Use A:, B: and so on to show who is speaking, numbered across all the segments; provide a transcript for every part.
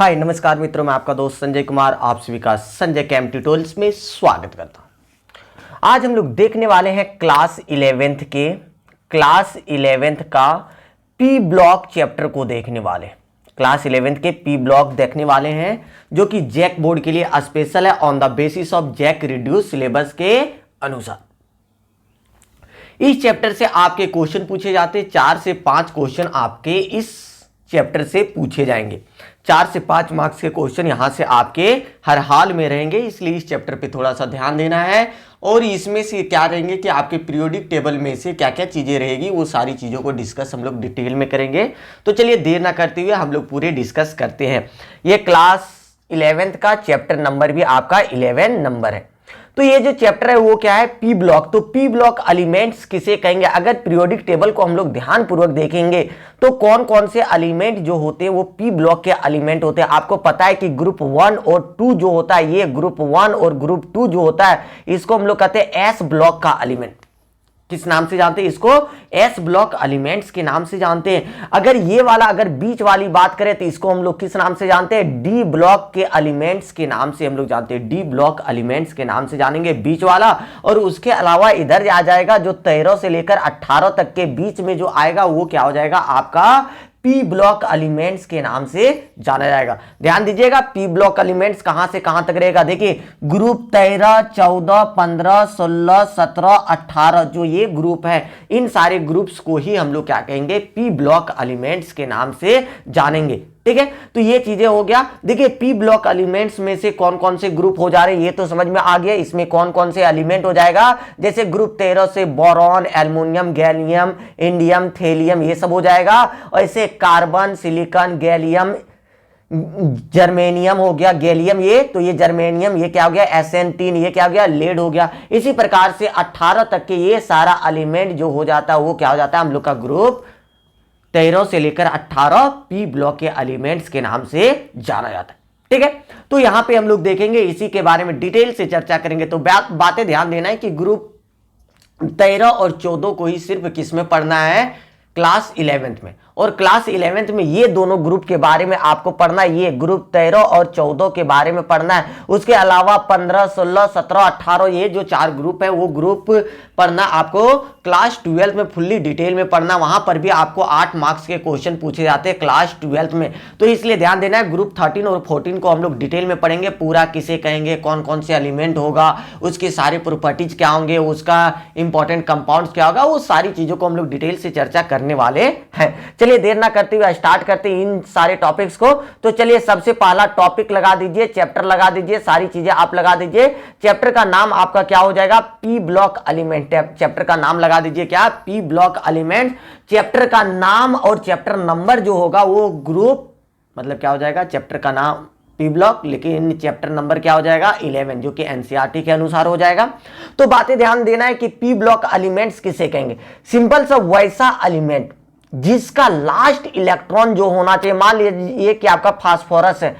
A: हाय नमस्कार मित्रों, मैं आपका दोस्त संजय कुमार आप सभी का संजय कैम ट्यूटोरियल्स में स्वागत करता हूं। आज हम लोग देखने वाले हैं क्लास 11th का पी ब्लॉक चैप्टर को देखने वाले। क्लास 11th के पी ब्लॉक देखने वाले हैं जो कि जैक बोर्ड के लिए स्पेशल है on the basis of JAC reduce syllabus के अनुसार। इस चैप्टर से आपके क्वेश्चन पूछे जाते, 4 से 5 क्वेश्चन आपके इस चैप्टर से पूछे जाएंगे। 4 से 5 मार्क्स के क्वेश्चन यहां से आपके हर हाल में रहेंगे, इसलिए इस चैप्टर पे थोड़ा सा ध्यान देना है। और इसमें से क्या रहेंगे कि आपके पीरियोडिक टेबल में से क्या क्या चीजें रहेगी, वो सारी चीजों को डिस्कस हम लोग डिटेल में करेंगे। तो चलिए देर ना करते हुए हम लोग पूरे डिस्कस करते हैं। ये क्लास 11th का चैप्टर नंबर भी आपका 11 नंबर है। तो ये जो चैप्टर है वो क्या है, पी ब्लॉक। तो पी ब्लॉक एलिमेंट्स किसे कहेंगे? अगर पीरियोडिक टेबल को हम लोग ध्यान पूर्वक देखेंगे तो कौन कौन से एलिमेंट जो होते हैं वो पी ब्लॉक के एलिमेंट होते हैं। आपको पता है कि ग्रुप 1 और 2 जो होता है, ये ग्रुप 1 और ग्रुप 2 जो होता है इसको हम लोग कहते हैं एस ब्लॉक का एलिमेंट। किस नाम से जानते हैं इसको? एस ब्लॉक एलिमेंट्स के नाम से जानते हैं। अगर ये वाला अगर बीच वाली बात करें तो इसको हम लोग किस नाम से जानते हैं? डी ब्लॉक के एलिमेंट्स के नाम से हम लोग जानते हैं। डी ब्लॉक एलिमेंट्स के नाम से जानेंगे बीच वाला। और उसके अलावा इधर आ जाएगा जो 13 से लेकर 18 तक के बीच में जो आएगा वो क्या हो जाएगा आपका पी ब्लॉक एलिमेंट्स के नाम से जाना जाएगा। ध्यान दीजिएगा, पी ब्लॉक एलिमेंट्स कहां से कहां तक रहेगा। देखिए ग्रुप 13, 14, 15, 16, 17, 18 जो ये ग्रुप है, इन सारे ग्रुप्स को ही हम लोग क्या कहेंगे? पी ब्लॉक एलिमेंट्स के नाम से जानेंगे। ठीक है, तो ये चीजें हो गया। देखिए पी ब्लॉक एलिमेंट्स में से कौन कौन से ग्रुप हो जा रहे हैं ये तो समझ में आ गया। इसमें कौन कौन से एलिमेंट हो जाएगा, जैसे ग्रुप 13 से boron, aluminium, gallium, indium, thallium ये सब हो जाएगा। और ऐसे कार्बन, सिलिकॉन, गैलियम, जर्मेनियम हो गया, गैलियम ये तो ये जर्मेनियम ये क्या हो गया? SN3 ये क्या हो गया? लेड हो गया। इसी प्रकार से 18 तक के ये सारा एलिमेंट जो हो जाता है वो क्या हो जाता है हम लोग का ग्रुप 13 से लेकर 18 पी ब्लॉक के एलिमेंट्स के नाम से जाना जाता है। ठीक है, तो यहां पे हम लोग देखेंगे, इसी के बारे में डिटेल से चर्चा करेंगे। तो बातें ध्यान देना है कि ग्रुप 13 और 14 को ही सिर्फ किस में पढ़ना है? क्लास 11th में। और क्लास 11th में ये दोनों ग्रुप के बारे में आपको पढ़ना है। ये ग्रुप 13 और 14 के बारे में पढ़ना है। उसके अलावा 15, 16, 17, 18 ये जो 4 ग्रुप है वो ग्रुप पढ़ना आपको क्लास 12 में फुल्ली डिटेल में पढ़ना। वहां पर भी आपको 8 मार्क्स के क्वेश्चन पूछे जाते हैं क्लास 12 में। तो इसलिए ध्यान देना है, ग्रुप 13 और 14 को हम लोग डिटेल में पढ़ेंगे। पूरा किसे कहेंगे, कौन कौन से एलिमेंट होगा, उसके सारे प्रॉपर्टीज क्या होंगे, उसका इंपॉर्टेंट कंपाउंड्स क्या होगा, वो सारी चीजों को हम लोग डिटेल से चर्चा करने वाले हैं। चलिए देर ना करते हुए स्टार्ट करते हैं इन सारे टॉपिक्स को। तो चलिए सबसे पहला टॉपिक लगा दीजिए, चैप्टर लगा दीजिए, सारी चीजें आप लगा दीजिए। चैप्टर का नाम आपका क्या हो जाएगा? P block element. चैप्टर का नाम लगा दीजिए क्या? P block element. चैप्टर का नाम और चैप्टर नंबर जो होगा वो ग्रुप मतलब क्या हो जाएगा? चैप्टर का नाम पी ब्लॉक, लेकिन चैप्टर नंबर क्या हो जाएगा? 11 जो कि एनसीईआरटी के अनुसार हो जाएगा। तो बातें ध्यान देना है कि पी ब्लॉक एलिमेंट्स किसे कहेंगे? सिंपल सा वैसा एलिमेंट जिसका लास्ट इलेक्ट्रॉन जो होना चाहिए, मान लीजिए कि आपका फास्फोरस है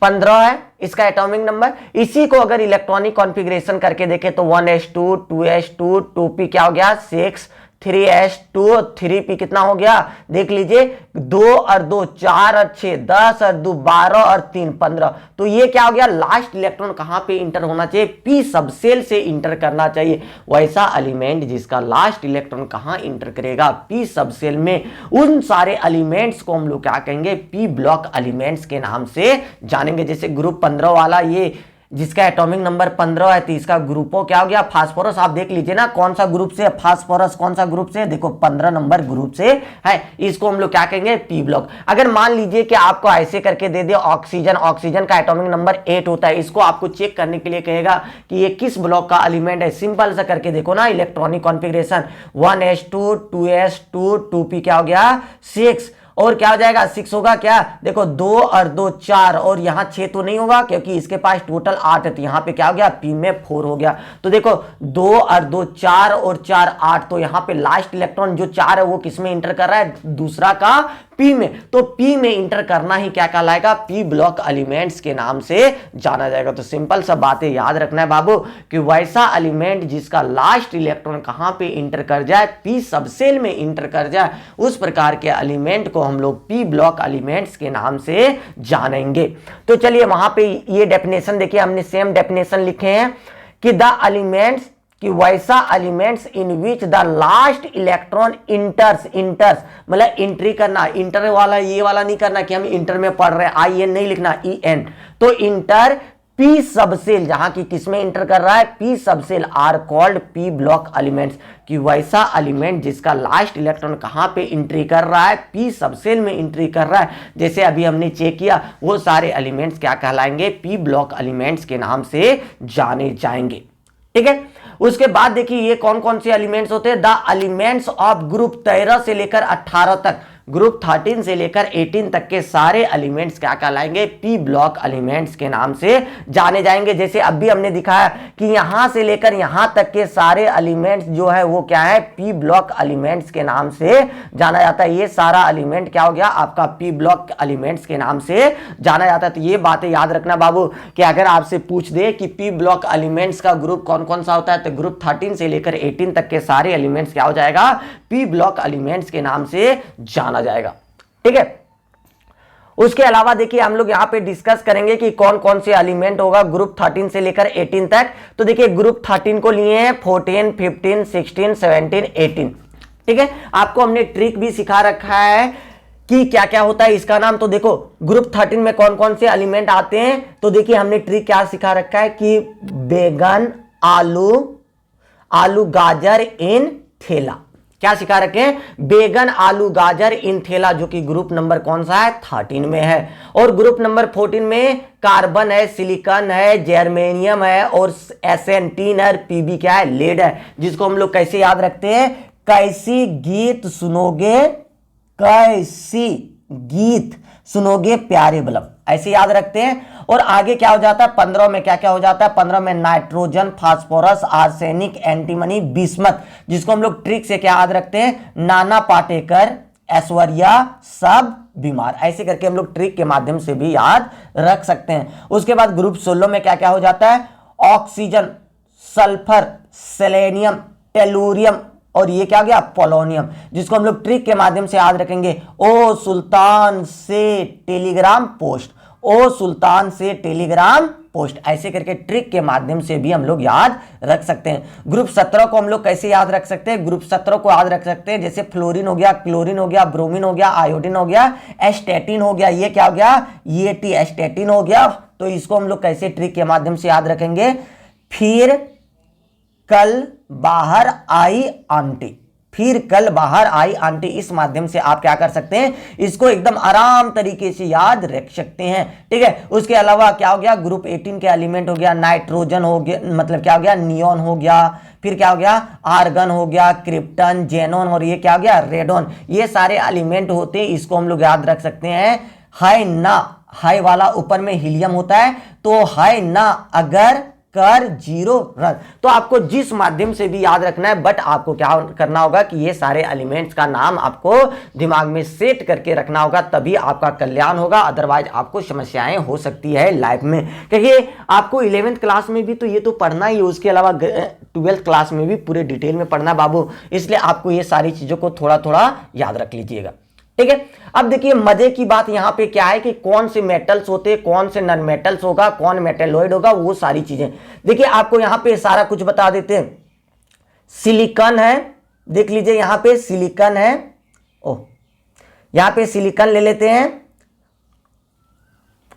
A: 15 है इसका एटॉमिक नंबर। इसी को अगर इलेक्ट्रॉनिक कॉन्फ़िगरेशन करके देखें तो 1s2 2s2 2p क्या हो गया? 6 3s2 3p कितना हो गया? देख लीजिए 2 और 2 4 और 6 10 और 2 12 और 3 15। तो ये क्या हो गया? लास्ट इलेक्ट्रॉन कहां पे इंटर होना चाहिए? पी सबसेल से इंटर करना चाहिए। वैसा एलिमेंट जिसका लास्ट इलेक्ट्रॉन कहां इंटर करेगा? पी सबसेल में। उन सारे एलिमेंट्स को हम लोग क्या कहेंगे? पी ब्लॉक एलिमेंट्स के नाम से जानेंगे। जैसे ग्रुप 15 वाला ये जिसका एटॉमिक नंबर 15 है तो इसका ग्रुपो क्या हो गया? फास्फोरस। आप देख लीजिए ना कौन सा ग्रुप से फास्फोरस, कौन सा ग्रुप से? देखो 15 नंबर ग्रुप से है। इसको हम लोग क्या कहेंगे? P block. अगर मान लीजिए कि आपको ऐसे करके दे दे ऑक्सीजन, ऑक्सीजन का एटॉमिक नंबर 8 होता है, इसको आपको चेक करने के लिए कहेगा कि ये किस ब्लॉक का एलिमेंट है। सिंपल सा करके देखो ना, electronic configuration 1s2 2s2 2p क्या हो गया? 6 और क्या हो जाएगा? 6 होगा क्या? देखो 2 और 2 4 और यहां 6 तो नहीं होगा क्योंकि इसके पास टोटल 8 है। तो यहां पे क्या हो गया? पी में 4 हो गया। तो देखो 2 और 2 4 और 4 8। तो यहां पे लास्ट इलेक्ट्रॉन जो 4 है वो किसमें इंटर कर रहा है? दूसरा का पी में, तो पी में इंटर करना ही क्या कहलाएगा, पी ब्लॉक एलिमेंट्स के नाम से जाना जाएगा। तो सिंपल सा बातें याद रखना है बाबू कि वैसा एलिमेंट जिसका लास्ट इलेक्ट्रॉन कहां पे इंटर कर जाए, पी सबसेल में इंटर कर जाए, उस प्रकार के एलिमेंट को हम लोग पी ब्लॉक एलिमेंट्स के नाम से जानेंगे। तो चलिए वहां पे ये डेफिनेशन देखिए, हमने सेम डेफिनेशन लिखे हैं कि द एलिमेंट्स, कि वैसा elements in which the last electron इंटर्स मतलब एंट्री करना, इंटर वाला ये वाला नहीं करना कि हम इंटर में पढ़ रहे हैं, आई एन नहीं लिखना, ई एन। तो इंटर पी सबसेल, जहां की किसमें इंटर कर रहा है, P subshell, are called P block elements. कि वैसा एलिमेंट जिसका लास्ट इलेक्ट्रॉन कहां पे एंट्री कर रहा है, पी सबसेल में एंट्री कर रहा है, जैसे अभी हमने चेक किया, वो सारे एलिमेंट्स क्या कहलाएंगे, पी ब्लॉक एलिमेंट्स के नाम से जाने जाएंगे। ठीक है, उसके बाद देखिए ये कौन कौन से एलिमेंट्स होते हैं, द एलिमेंट्स ऑफ ग्रुप 13 से लेकर 18 तक, ग्रुप 13 से लेकर 18 तक के सारे एलिमेंट्स क्या कहलाएंगे, पी ब्लॉक एलिमेंट्स के नाम से जाने जाएंगे। जैसे अब भी हमने दिखाया कि यहां से लेकर यहां तक के सारे एलिमेंट्स जो है वो क्या है, पी ब्लॉक एलिमेंट्स के नाम से जाना जाता है। ये सारा एलिमेंट क्या हो गया आपका, पी ब्लॉक एलिमेंट्स के नाम से जाना जाता है। तो ये बातें याद रखना बाबू कि अगर आपसे पूछ दे कि पी ब्लॉक एलिमेंट्स का ग्रुप कौन कौन सा होता है, तो ग्रुप 13 से लेकर 18 तक के सारे एलिमेंट्स क्या हो जाएगा, पी ब्लॉक एलिमेंट्स के नाम से जाना जाएगा। ठीक है, उसके अलावा देखिए हम लोग यहां पे डिस्कस करेंगे कि कौन कौन से एलिमेंट होगा ग्रुप 13 से लेकर 18 तक। तो देखिए ग्रुप 13 को लिए हैं 14, 15, 16, 17, 18। ठीक है, आपको हमने ट्रिक भी सिखा रखा है कि क्या क्या होता है इसका नाम। तो देखो ग्रुप 13 में कौन कौन से एलिमेंट आते हैं, तो देखिए हमने ट्रिक क्या सिखा रखा है कि बैगन, आलू गाजर इन थैला, क्या सिखा रखे हैं, बैगन आलू गाजर इन थैला, जो कि ग्रुप नंबर कौन सा है, 13 में है। और ग्रुप नंबर 14 में कार्बन है, सिलिकॉन है, जर्मेनियम है और एसेंटीन है, पीबी क्या है, लेड है, जिसको हम लोग कैसे याद रखते हैं, कैसी गीत सुनोगे, कैसी गीत सुनोगे प्यारे बलम, ऐसे याद रखते हैं। और आगे क्या हो जाता है 15 में, क्या क्या हो जाता है 15 में, nitrogen, phosphorus, arsenic, antimony, bismuth, जिसको हम लोग ट्रिक से क्या याद रखते हैं, नाना पाटेकर, ऐश्वर्या, सब बीमार, ऐसे करके हम लोग ट्रिक के माध्यम से भी याद रख सकते हैं। उसके बाद ग्रुप 16 में क्या क्या हो जाता है, ऑक्सीजन, सल्फर, सेलेनियम, टेलुरियम और ये क्या हो गया, पोलोनियम, जिसको हम लोग ट्रिक के माध्यम से याद रखेंगे, ओ सुल्तान से टेलीग्राम पोस्ट, ओ सुल्तान से टेलीग्राम पोस्ट, ऐसे करके ट्रिक के माध्यम से भी हम लोग याद रख सकते हैं। ग्रुप 17 को हम लोग कैसे याद रख सकते हैं, ग्रुप 17 को याद रख सकते हैं जैसे फ्लोरीन हो गया, क्लोरीन हो गया, ब्रोमीन हो गया, आयोडीन हो गया, एस्टेटिन हो गया, ये क्या हो गया, ये टी एस्टेटिन हो गया। तो इसको हम लोग कैसे ट्रिक के माध्यम से याद रखेंगे, फिर कल बाहर आई आंटी, फिर कल बाहर आई आंटी, इस माध्यम से आप क्या कर सकते हैं, इसको एकदम आराम तरीके से याद रख सकते हैं। ठीक है, उसके अलावा क्या हो गया, ग्रुप 18 के एलिमेंट हो गया, नाइट्रोजन हो गया, मतलब क्या हो गया, नियॉन हो गया, फिर क्या हो गया, आर्गन हो गया, क्रिप्टन, जेनोन और ये क्या हो गया, रेडोन, ये सारे एलिमेंट होते हैं, इसको हम लोग याद रख सकते हैं। है ना, है वाला ऊपर में हीलियम होता है, तो है ना अगर कर जीरो रन, तो आपको जिस माध्यम से भी याद रखना है, बट आपको क्या करना होगा कि ये सारे एलिमेंट्स का नाम आपको दिमाग में सेट करके रखना होगा, तभी आपका कल्याण होगा, अदरवाइज आपको समस्याएं हो सकती है लाइफ में। क्योंकि आपको 11th क्लास में भी तो ये तो पढ़ना ही है, उसके अलावा 12th क्लास में भी पूरे डिटेल में पढ़ना बाबू, इसलिए आपको ये सारी चीजों को थोड़ा थोड़ा याद रख लीजिएगा। ठीक है, अब देखिए मजे की बात यहां पे क्या है कि कौन से मेटल्स होते हैं, कौन से नॉन मेटल्स होगा, कौन मेटेलॉइड होगा, वो सारी चीजें देखिए आपको यहां पे सारा कुछ बता देते हैं। सिलिकॉन है, देख लीजिए यहां पे सिलिकॉन है, ओ यहां पे सिलिकॉन ले लेते हैं,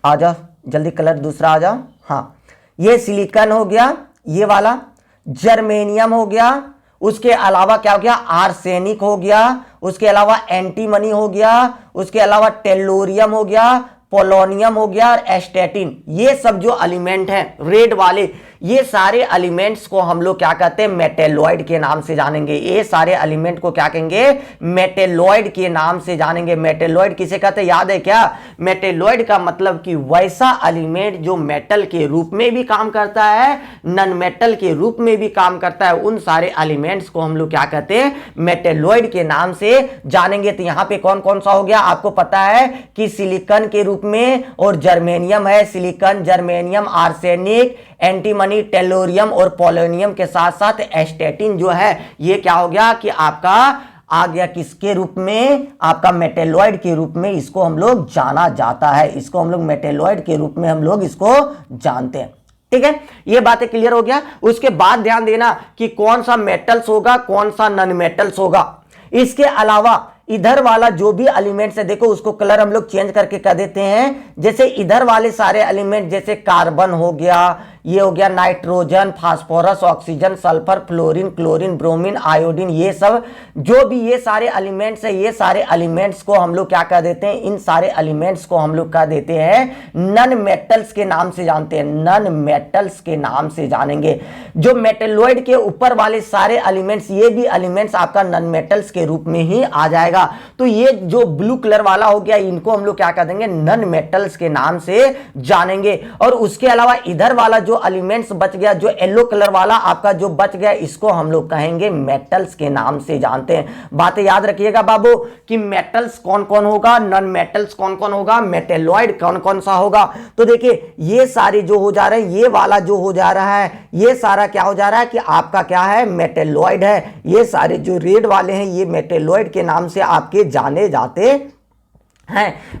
A: आ जाओ जल्दी कलर दूसरा आ जाओ, हाँ ये सिलिकॉन हो गया, ये वाला जर्मेनियम हो गया, उसके अलावा क्या हो गया, आर्सेनिक हो गया, उसके अलावा एंटीमनी हो गया, उसके अलावा टेलुरियम हो गया, पोलोनियम हो गया और एस्टेटिन, ये सब जो एलिमेंट हैं रेड वाले, ये सारे एलिमेंट्स को हम लोग क्या कहते हैं, मेटेलॉइड के नाम से जानेंगे। ये सारे एलिमेंट को क्या कहेंगे, मेटेलॉइड के नाम से जानेंगे। मेटेलॉइड किसे कहते हैं, याद है क्या? मेटेलॉइड का मतलब कि वैसा एलिमेंट जो मेटल के रूप में भी काम करता है, नॉन मेटल के रूप में भी काम करता है, उन सारे एलिमेंट्स को हम लोग क्या कहते हैं, मेटेलॉइड के नाम से जानेंगे। तो यहां पे कौन कौन सा हो गया, आपको पता है कि सिलिकॉन के रूप में और जर्मेनियम है, silicon, germanium, arsenic, antimony, tellurium और पोलोनियम के साथ साथ एस्टेटिन जो है, ये क्या हो गया कि आपका आ गया किसके रूप में, आपका मेटेलॉइड के रूप में इसको हम लोग जाना जाता है। इसको हम लोग मेटेलॉइड के रूप में हम लोग इसको जानते हैं। ठीक है, ये बातें क्लियर हो गया। उसके बाद ध्यान देना कि कौन सा मेटल्स होगा, कौन सा नॉन मेटल्स होगा। इसके अलावा इधर वाला जो भी एलिमेंट्स है, देखो उसको कलर हम लोग चेंज करके कह देते हैं। जैसे इधर वाले सारे एलिमेंट, जैसे कार्बन हो गया, ये हो गया nitrogen, phosphorus, oxygen, sulphur, fluorine, chlorine, bromine, iodine, ये सब जो भी ये सारे एलिमेंट्स है, ये सारे एलिमेंट्स को हम लोग क्या कह देते हैं, इन सारे एलिमेंट्स को हम लोग कह देते हैं नॉन मेटल्स के नाम से जानते हैं। नॉन मेटल्स के नाम से जानेंगे। जो मेटेलॉइड के ऊपर वाले सारे एलिमेंट्स, ये भी एलिमेंट्स आपका नॉन मेटल्स के रूप में ही आ जाएगा। तो ये जो ब्लू कलर वाला हो गया, इनको हम लोग क्या कह देंगे, नॉन मेटल्स के नाम से जानेंगे। और उसके अलावा इधर वाला जो एलिमेंट्स बच गया, जो येलो कलर वाला आपका जो बच गया, इसको हम लोग कहेंगे मेटल्स के नाम से जानते हैं। बातें याद रखिएगा बाबू कि मेटल्स कौन कौन होगा, नॉन मेटल्स कौन कौन होगा, मेटेलॉइड कौन कौन सा होगा। तो देखिए ये सारे जो हो जा रहे हैं, ये वाला जो हो जा रहा है, ये सारा क्या हो जा रहा है कि आपका क्या है, मेटेलॉइड है। ये सारे जो रेड वाले हैं, ये मेटेलॉइड के नाम से आपके जाने जाते हैं।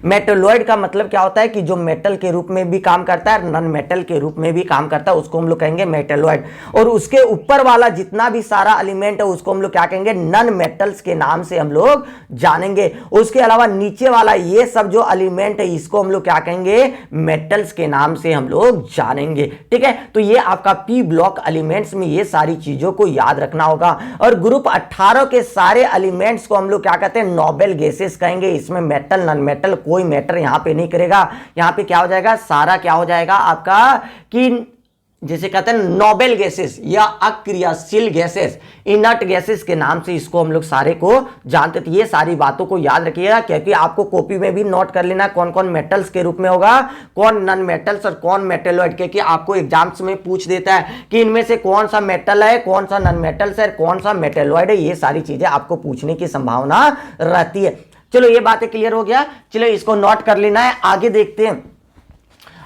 A: मेटेलॉइड का मतलब क्या होता है कि जो मेटल के रूप में भी काम करता है, नॉन मेटल के रूप में भी काम करता है, उसको हम लोग कहेंगे मेटेलॉइड। और उसके ऊपर वाला जितना भी सारा एलिमेंट है, उसको हम लोग क्या कहेंगे, नॉन मेटल्स के नाम से हम लोग जानेंगे। उसके अलावा नीचे वाला ये सब जो एलिमेंट है, इसको हम लोग क्या कहेंगे, मेटल्स के नाम से हम लोग जानेंगे। ठीक है, तो ये आपका पी ब्लॉक एलिमेंट्स में ये सारी चीजों को याद रखना होगा। और ग्रुप 18 के सारे एलिमेंट्स को हम लोग क्या कहते हैं, नोबेल गैसेस कहेंगे। इसमें मेटल, मेटल कोई मैटर यहां पे नहीं करेगा। यहां पे क्या हो जाएगा, सारा क्या हो जाएगा आपका कि जैसे कहते हैं नोबेल गैसेस या अक्रियाशील गैसेस, इनर्ट गैसेस के नाम से इसको हम लोग सारे को जानते थे। ये सारी बातों को याद रखिएगा, क्योंकि आपको कॉपी में भी नोट कर लेना कौन कौन मेटल्स के रूप में होगा, कौन नॉन मेटल्स और कौन मेटेलॉइड, क्योंकि आपको एग्जाम्स में पूछ देता है कि इनमें से कौन सा मेटल है, कौन सा नॉन मेटल्स है, कौन सा मेटेलॉइड है। ये सारी चीजें आपको पूछने की संभावना रहती है। चलो ये बातें क्लियर हो गया, चलो इसको नोट कर लेना है। आगे देखते हैं।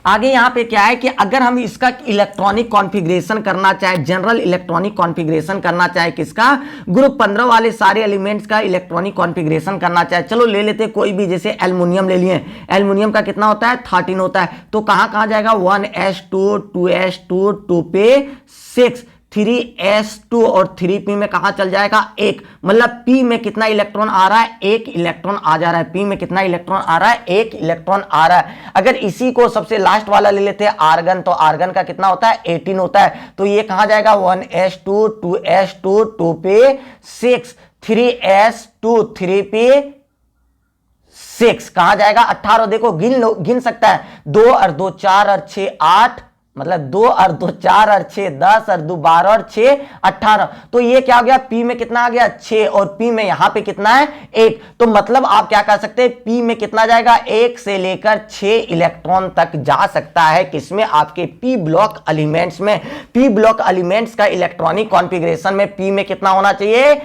A: आगे यहां पे क्या है कि अगर हम इसका इलेक्ट्रॉनिक कॉन्फ़िगरेशन करना चाहे, जनरल इलेक्ट्रॉनिक कॉन्फ़िगरेशन करना चाहे, किसका, ग्रुप 15 वाले सारे एलिमेंट्स का इलेक्ट्रॉनिक कॉन्फ़िगरेशन करना चाहे, चलो ले लेते हैं कोई भी, जैसे एल्युमिनियम ले लिए। एल्युमिनियम का कितना होता है, 13 होता है। तो कहां जाएगा, 1s2 2s2 2 पे 6, 3s2 और 3p में कहां चल जाएगा, 1। मतलब p में कितना इलेक्ट्रॉन आ रहा है, 1 इलेक्ट्रॉन आ जा रहा है। p में कितना इलेक्ट्रॉन आ रहा है, 1 इलेक्ट्रॉन आ रहा है। अगर इसी को सबसे लास्ट वाला ले लेते हैं आर्गन, तो आर्गन का कितना होता है, 18 होता है। तो ये कहां जाएगा, 1s2 2s2 2 पे 6, 3s2 3 पे 6 कहां जाएगा, 18। देखो गिन सकता है, 2 और 2 4 और 6 8, मतलब 2 और 2 4 और 6 10 और 2 12 और 6 18। तो ये क्या हो गया, P में कितना आ गया, 6, और P में यहां पे कितना है, 1। तो मतलब आप क्या कह सकते हैं, P में कितना जाएगा, 1 से लेकर 6 इलेक्ट्रॉन तक जा सकता है। किसमें, आपके P ब्लॉक एलिमेंट्स में। P ब्लॉक एलिमेंट्स का इलेक्ट्रॉनिक कॉन्फ़िगरेशन में P में कितना होना चाहिए,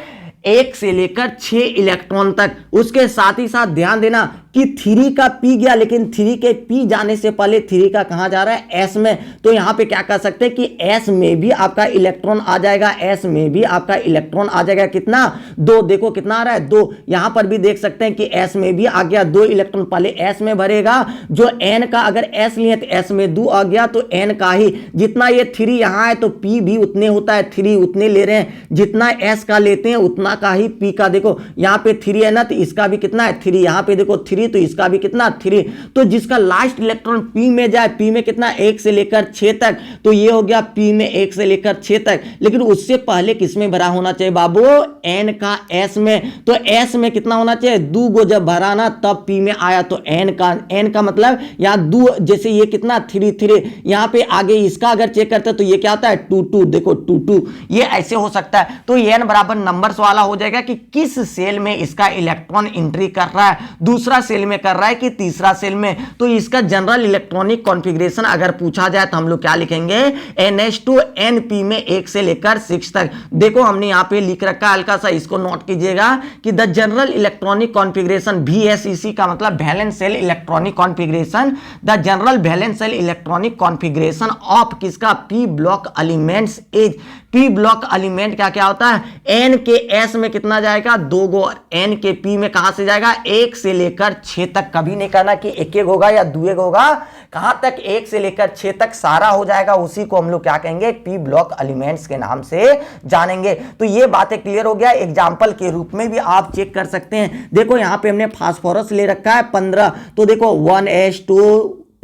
A: 1 से लेकर 6 इलेक्ट्रॉन तक। उसके साथ ही साथ ध्यान देना कि 3 का P गया, लेकिन 3 के P जाने से पहले 3 का कहां जा रहा है, S में। तो यहां पे क्या कर सकते हैं कि S में भी आपका इलेक्ट्रॉन आ जाएगा, S में भी आपका इलेक्ट्रॉन आ जाएगा। कितना, 2। देखो कितना आ रहा है, 2। यहां पर भी देख सकते हैं कि S में भी आ गया 2 इलेक्ट्रॉन। पहले S में भरेगा, जो N का अगर S लिए तो S में 2 आ गया, तो N का ही जितना ये 3 यहां है, तो P भी उतने होता है, 3 उतने ले रहे हैं। जितना S का लेते हैं उतना का ही P का। देखो यहां पे 3 है ना, तो इसका भी कितना है, 3। यहां पे देखो 3 3, तो इसका भी कितना 3। तो जिसका लास्ट इलेक्ट्रॉन p में जाए, p में कितना 1 से लेकर 6 तक, तो ये हो गया p में 1 से लेकर 6 तक। लेकिन उससे पहले किसमें भरा होना चाहिए बाबू, n का s में। तो s में कितना होना चाहिए, 2 गो जब भरा ना तब p में आया, तो n का मतलब यहाँ 2, जैसे ये कितना 3 यहाँ पे आगे इसका अगर चेक करते तो ये क्या आता है 2 देखो 2 ये ऐसे हो सकता है। तो n बराबर नंबर्स वाला हो जाएगा कि किस सेल में इसका इलेक्ट्रॉन एंट्री कर रहा है, दूसरा सेल में कर रहा है कि तीसरा सेल में। तो इसका जनरल इलेक्ट्रॉनिक कॉन्फ़िगरेशन अगर पूछा जाए तो हम लोग क्या लिखेंगे, NH2 Np में 1 से लेकर 6 तक। देखो हमने यहाँ पे लिख रखा है, हल्का सा इसको नोट कीजिएगा कि the general electronic configuration VSEC का मतलब valence shell electronic configuration, the general valence shell electronic configuration of किसका p block elements is. p block element क्या क्या होता है, n के s में कितना जाएगा 2 गो, n के p में कहां से जाएगा 1 से लेकर 6 तक। कभी नहीं कहना कि 1 होगा या 2 होगा, कहां तक 1 से लेकर 6 तक सारा हो जाएगा, उसी को हम लोग क्या कहेंगे p ब्लॉक एलिमेंट्स के नाम से जानेंगे। तो ये बातें क्लियर हो गया। एग्जाम्पल के रूप में भी आप चेक कर सकते हैं। देखो यहाँ पे हमने फास्फोरस ले रखा है 15, तो देखो 1s2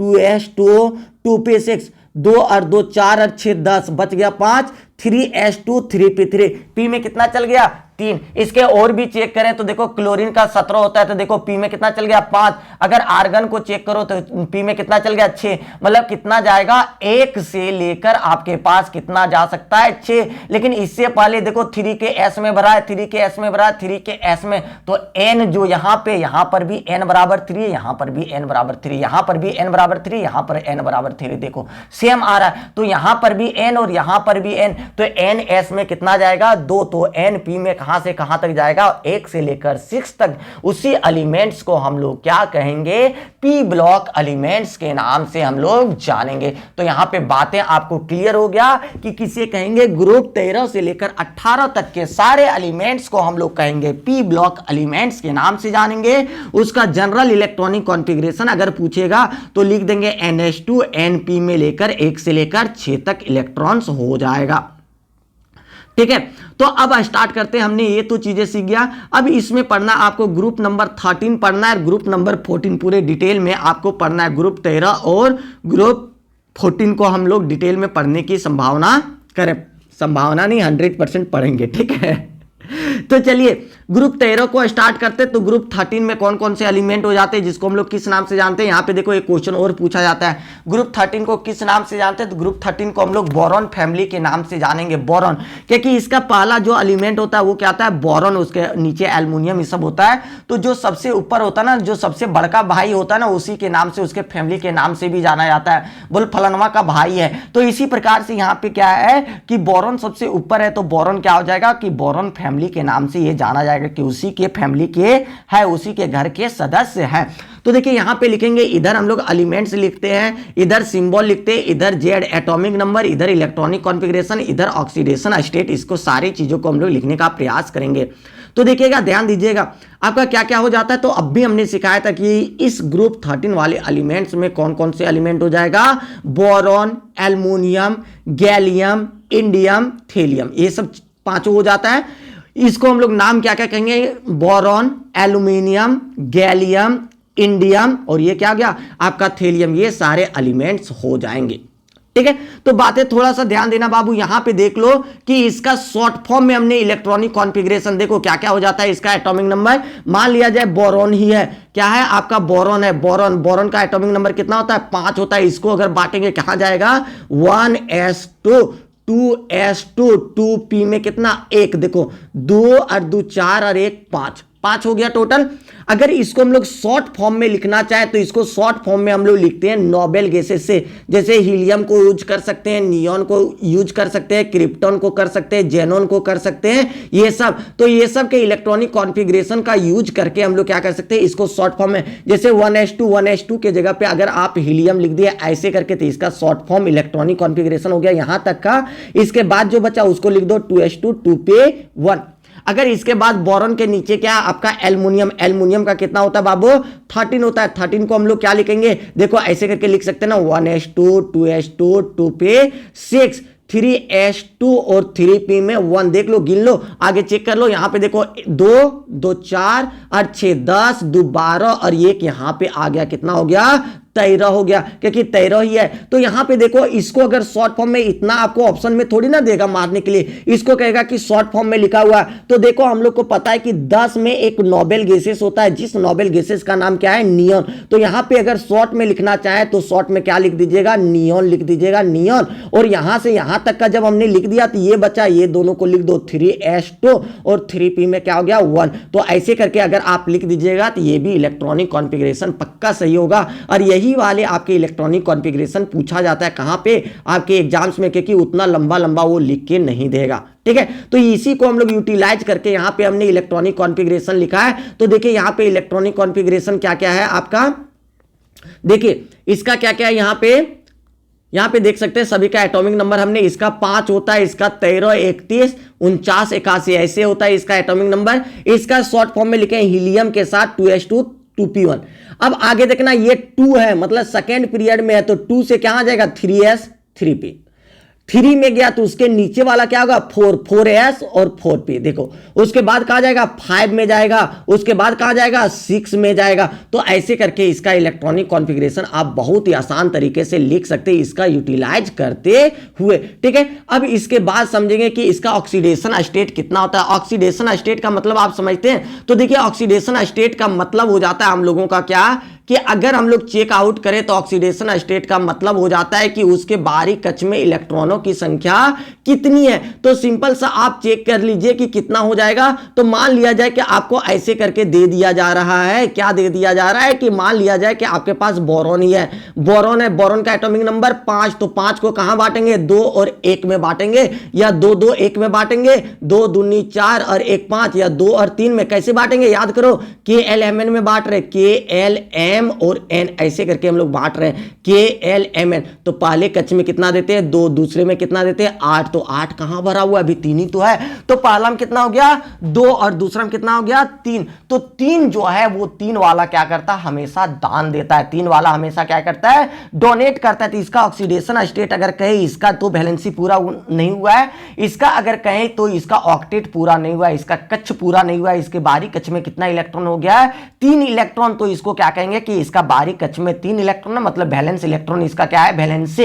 A: 2s2 2p6, 2 और 2 4 और 6 10, बच गया 5, 3s2 3p3, p में कितना चल गया 3। इसके और भी चेक करें तो देखो क्लोरीन का 17 होता है, तो देखो p में कितना चल गया 5। अगर आर्गन को चेक करो तो p में कितना चल गया 6, मतलब कितना जाएगा 1 से लेकर आपके पास कितना जा सकता है 6। लेकिन इससे पहले देखो 3 के s में भरा है, 3 के s में भरा है, 3 के s में, तो n जो यहाँ पे, यहाँ पर भी n बराबर 3, यहाँ पर भी n बराबर 3, यहाँ पर भी n बराबर 3, यहाँ पर n बराबर 3, देखो सेम आ रहा है। तो यहाँ पर भी n और यहाँ पर भी n, तो n s में कितना जाएगा 2, तो n p में कहां से कहां तक जाएगा 1 से लेकर 6 तक। उसी एलिमेंट्स को हम लोग क्या कहेंगे, p ब्लॉक एलिमेंट्स के नाम से हम लोग जानेंगे। तो यहां पे बातें आपको क्लियर हो गया कि किसे कहेंगे, ग्रुप 13 से लेकर 18 तक के सारे एलिमेंट्स को हम लोग कहेंगे p ब्लॉक एलिमेंट्स के नाम से जानेंगे। उसका जनरल इलेक्ट्रॉनिक कॉन्फ़िगरेशन अगर पूछेगा तो लिख देंगे NH2 Np में लेकर 1 से लेकर 6 तक इलेक्ट्रॉन्स हो जाएगा। ठीक है, तो अब स्टार्ट करते हैं। हमने ये तो चीजें सीख गया। अब इसमें पढ़ना आपको ग्रुप नंबर 13 पढ़ना है, ग्रुप नंबर 14 पूरे डिटेल में आपको पढ़ना है। ग्रुप 13 और ग्रुप 14 को हम लोग डिटेल में पढ़ने की संभावना करें, संभावना नहीं 100% पढ़ेंगे। ठीक है, तो चलिए ग्रुप 13 को स्टार्ट करते हैं। तो ग्रुप 13 में कौन कौन से एलिमेंट हो जाते हैं, जिसको हम लोग किस नाम से जानते हैं। यहाँ पे देखो एक क्वेश्चन और पूछा जाता है, ग्रुप 13 को किस नाम से जानते हैं। तो ग्रुप 13 को हम लोग बोरॉन फैमिली के नाम से जानेंगे, बोरॉन, क्योंकि इसका पहला जो एलिमेंट होता है वो क्या होता है, बोरॉन, उसके नीचे एल्युमिनियम ये सब होता है। तो जो सबसे ऊपर होता है ना, जो सबसे बड़का भाई होता है ना, उसी के नाम से, उसके फैमिली के नाम से भी जाना जाता है, बोल फलनवा का भाई है। तो इसी प्रकार से यहाँ पे क्या है कि बोरॉन सबसे ऊपर है, तो बोरॉन क्या हो जाएगा कि बोरॉन फैमिली के नाम से ये जाना जाएगा कि उसी के फैमिली के है, उसी के घर के सदस्य हैं। तो देखिए यहाँ पे लिखेंगे, इधर हम लोग एलिमेंट्स लिखते हैं, इधर सिंबल लिखते हैं, इधर जेड एटॉमिक नंबर, इधर इलेक्ट्रॉनिक कॉन्फ़िगरेशन, इधर ऑक्सीडेशन स्टेट। इसको सारी चीजों को हम लोग लिखने का प्रयास करेंगे। तो देखिएगा, ध्यान दीजिएगा आपका क्या क्या हो जाता है। तो अब भी हमने सिखाया था कि इस ग्रुप 13 वाले एलिमेंट्स में कौन कौन से एलिमेंट हो जाएगा, boron, aluminium, gallium, indium, thallium, ये सब पांचों हो जाता है। इसको हम लोग नाम क्या क्या कहेंगे, बोरॉन, एल्युमिनियम, गैलियम, इंडियम और ये क्या गया आपका थेलियम, ये सारे एलिमेंट्स हो जाएंगे। ठीक है, तो बातें थोड़ा सा ध्यान देना बाबू। यहां पे देख लो कि इसका शॉर्ट फॉर्म में हमने इलेक्ट्रॉनिक कॉन्फ़िगरेशन, देखो क्या क्या हो जाता है। इसका एटॉमिक नंबर मान लिया जाए बोरॉन ही है, क्या है आपका बोरॉन है, बोरॉन, बोरॉन का एटॉमिक नंबर कितना होता है 5 होता है। इसको अगर बांटेंगे कहां जाएगा 1s2 2s2 2p में कितना 1, देखो 2 और 2 4 और 1 5 हो गया टोटल। अगर इसको हम लोग शॉर्ट फॉर्म में लिखना चाहे तो इसको शॉर्ट फॉर्म में हम लोग लिखते हैं नोबेल गैसेस से, जैसे हीलियम को यूज कर सकते हैं, नियॉन को यूज कर सकते हैं, क्रिप्टॉन को कर सकते हैं, जेनॉन को कर सकते हैं, ये सब। तो ये सब के इलेक्ट्रॉनिक कॉन्फ़िगरेशन का यूज करके हम लोग क्या कर सकते हैं, इसको शॉर्ट फॉर्म में, जैसे 1s2 के जगह पे अगर आप हीलियम लिख दिया ऐसे करके, तो इसका शॉर्ट फॉर्म इलेक्ट्रॉनिक कॉन्फ़िगरेशन हो गया यहां तक का। इसके बाद जो बचा उसको लिख दो 2s2 2p1। अगर इसके बाद बोरॉन के नीचे क्या आपका एल्युमिनियम, एल्युमिनियम का कितना होता है बाबू 13 होता है। 13 को हम लोग क्या लिखेंगे, देखो ऐसे करके लिख सकते हैं ना, 1s2 2s2 2p6 3s2 और 3p में 1, देख लो, गिन लो, आगे चेक कर लो। यहां पे देखो 2 2 4 और 6 10 2 12 और एक यहां पे आ गया, कितना हो गया, 13 हो गया, क्योंकि 13 ही है। तो यहां पे देखो, इसको अगर शॉर्ट फॉर्म में, इतना आपको ऑप्शन में थोड़ी ना देगा मारने के लिए, इसको कहेगा कि शॉर्ट फॉर्म में लिखा हुआ है। तो देखो हम लोग को पता है कि 10 में एक नोबेल गैसेस होता है, जिस नोबेल गैसेस का नाम क्या है, नियॉन। तो यहां पे अगर शॉर्ट में लिखना चाहे तो शॉर्ट में क्या लिख दीजिएगा, नियॉन लिख दीजिएगा, नियॉन। और यहां से यहां तक का जब हमने लिख दिया तो ये बचा, ये दोनों को लिख दो, 3s2 और 3p में क्या हो गया, 1। तो ऐसे करके अगर आप लिख दीजिएगा तो ये भी इलेक्ट्रॉनिक कॉन्फ़िगरेशन पक्का सही होगा। और यही वाले आपके इलेक्ट्रॉनिक कॉन्फ़िगरेशन पूछा जाता है कहां पे, आपके एग्जाम्स में, क्योंकि उतना लंबा लंबा वो लिख के नहीं देगा, ठीक है। तो इसी को हम लोग यूटिलाइज करके यहां पे हमने इलेक्ट्रॉनिक कॉन्फ़िगरेशन लिखा है। तो देखिए यहां पे इलेक्ट्रॉनिक कॉन्फ़िगरेशन क्या क्या है आपका, देखिए इसका क्या क्या है, यहां पे देख सकते हैं सभी का एटॉमिक नंबर हमने, इसका 5 होता है, इसका 13 31 49 81 ऐसे होता है इसका एटॉमिक नंबर। इसका शॉर्ट फॉर्म में लिखे हीलियम के साथ 2s2 2p1। अब आगे देखना, ये 2 है, मतलब सेकेंड पीरियड में है, तो 2 से क्या आ जाएगा, 3s 3p। 3 में गया तो उसके नीचे वाला क्या होगा, 4s और 4p। देखो उसके बाद कहा जाएगा 5 में जाएगा, उसके बाद कहा जाएगा 6 में जाएगा। तो ऐसे करके इसका इलेक्ट्रॉनिक कॉन्फ़िगरेशन आप बहुत ही आसान तरीके से लिख सकते हैं, इसका यूटिलाइज करते हुए, ठीक है। अब इसके बाद समझेंगे कि इसका ऑक्सीडेशन स्टेट कितना होता है। ऑक्सीडेशन स्टेट का मतलब आप समझते हैं, तो देखिए ऑक्सीडेशन स्टेट का मतलब हो जाता है हम लोगों का क्या, कि अगर हम लोग चेक आउट करें तो ऑक्सीडेशन स्टेट का मतलब हो जाता है कि उसके बाहरी कक्ष में इलेक्ट्रॉनों की संख्या कितनी है। तो सिंपल सा आप चेक कर लीजिए कि कितना हो जाएगा। तो मान लिया जाए कि आपको ऐसे करके दे दिया जा रहा है, क्या दे दिया जा रहा है, कि मान लिया जाए कि आपके पास बोरॉन ही है, बोरॉन है, बोरॉन का एटॉमिक नंबर 5। तो 5 को कहां बांटेंगे, 2 और 1 में बांटेंगे, या 2 2 1 में बांटेंगे, 2 दूनी 4 और 1 5, या 2 और 3 में। कैसे बांटेंगे, याद करो, KLMN में बांट रहे, KLM और n ऐसे करके हम लोग बांट रहे हैं, KLMN। तो पहले कक्ष में कितना देते हैं, 2, दूसरे में कितना देते हैं, 8। तो 8 कहां भरा हुआ है, अभी 3 ही तो है। तो पहला में कितना हो गया, 2, और दूसरा में कितना हो गया, 3। तो 3 जो है वो 3 वाला क्या करता है, हमेशा दान देता है। 3 वाला हमेशा क्या करता है, डोनेट करता है। तो इसका ऑक्सीडेशन स्टेट अगर कहे, इसका तो वैलेंसी पूरा नहीं हुआ है, इसका अगर कहें तो इसका ऑक्टेट पूरा नहीं हुआ है, इसका कक्ष पूरा नहीं हुआ है। इसके बाहरी कक्ष में कितना इलेक्ट्रॉन हो गया है, 3 इलेक्ट्रॉन। तो इसको क्या कहेंगे कि इसका बाहरी कक्ष में 3 इलेक्ट्रॉन है, मतलब वैलेंस इलेक्ट्रॉन इसका क्या है, वैलेंस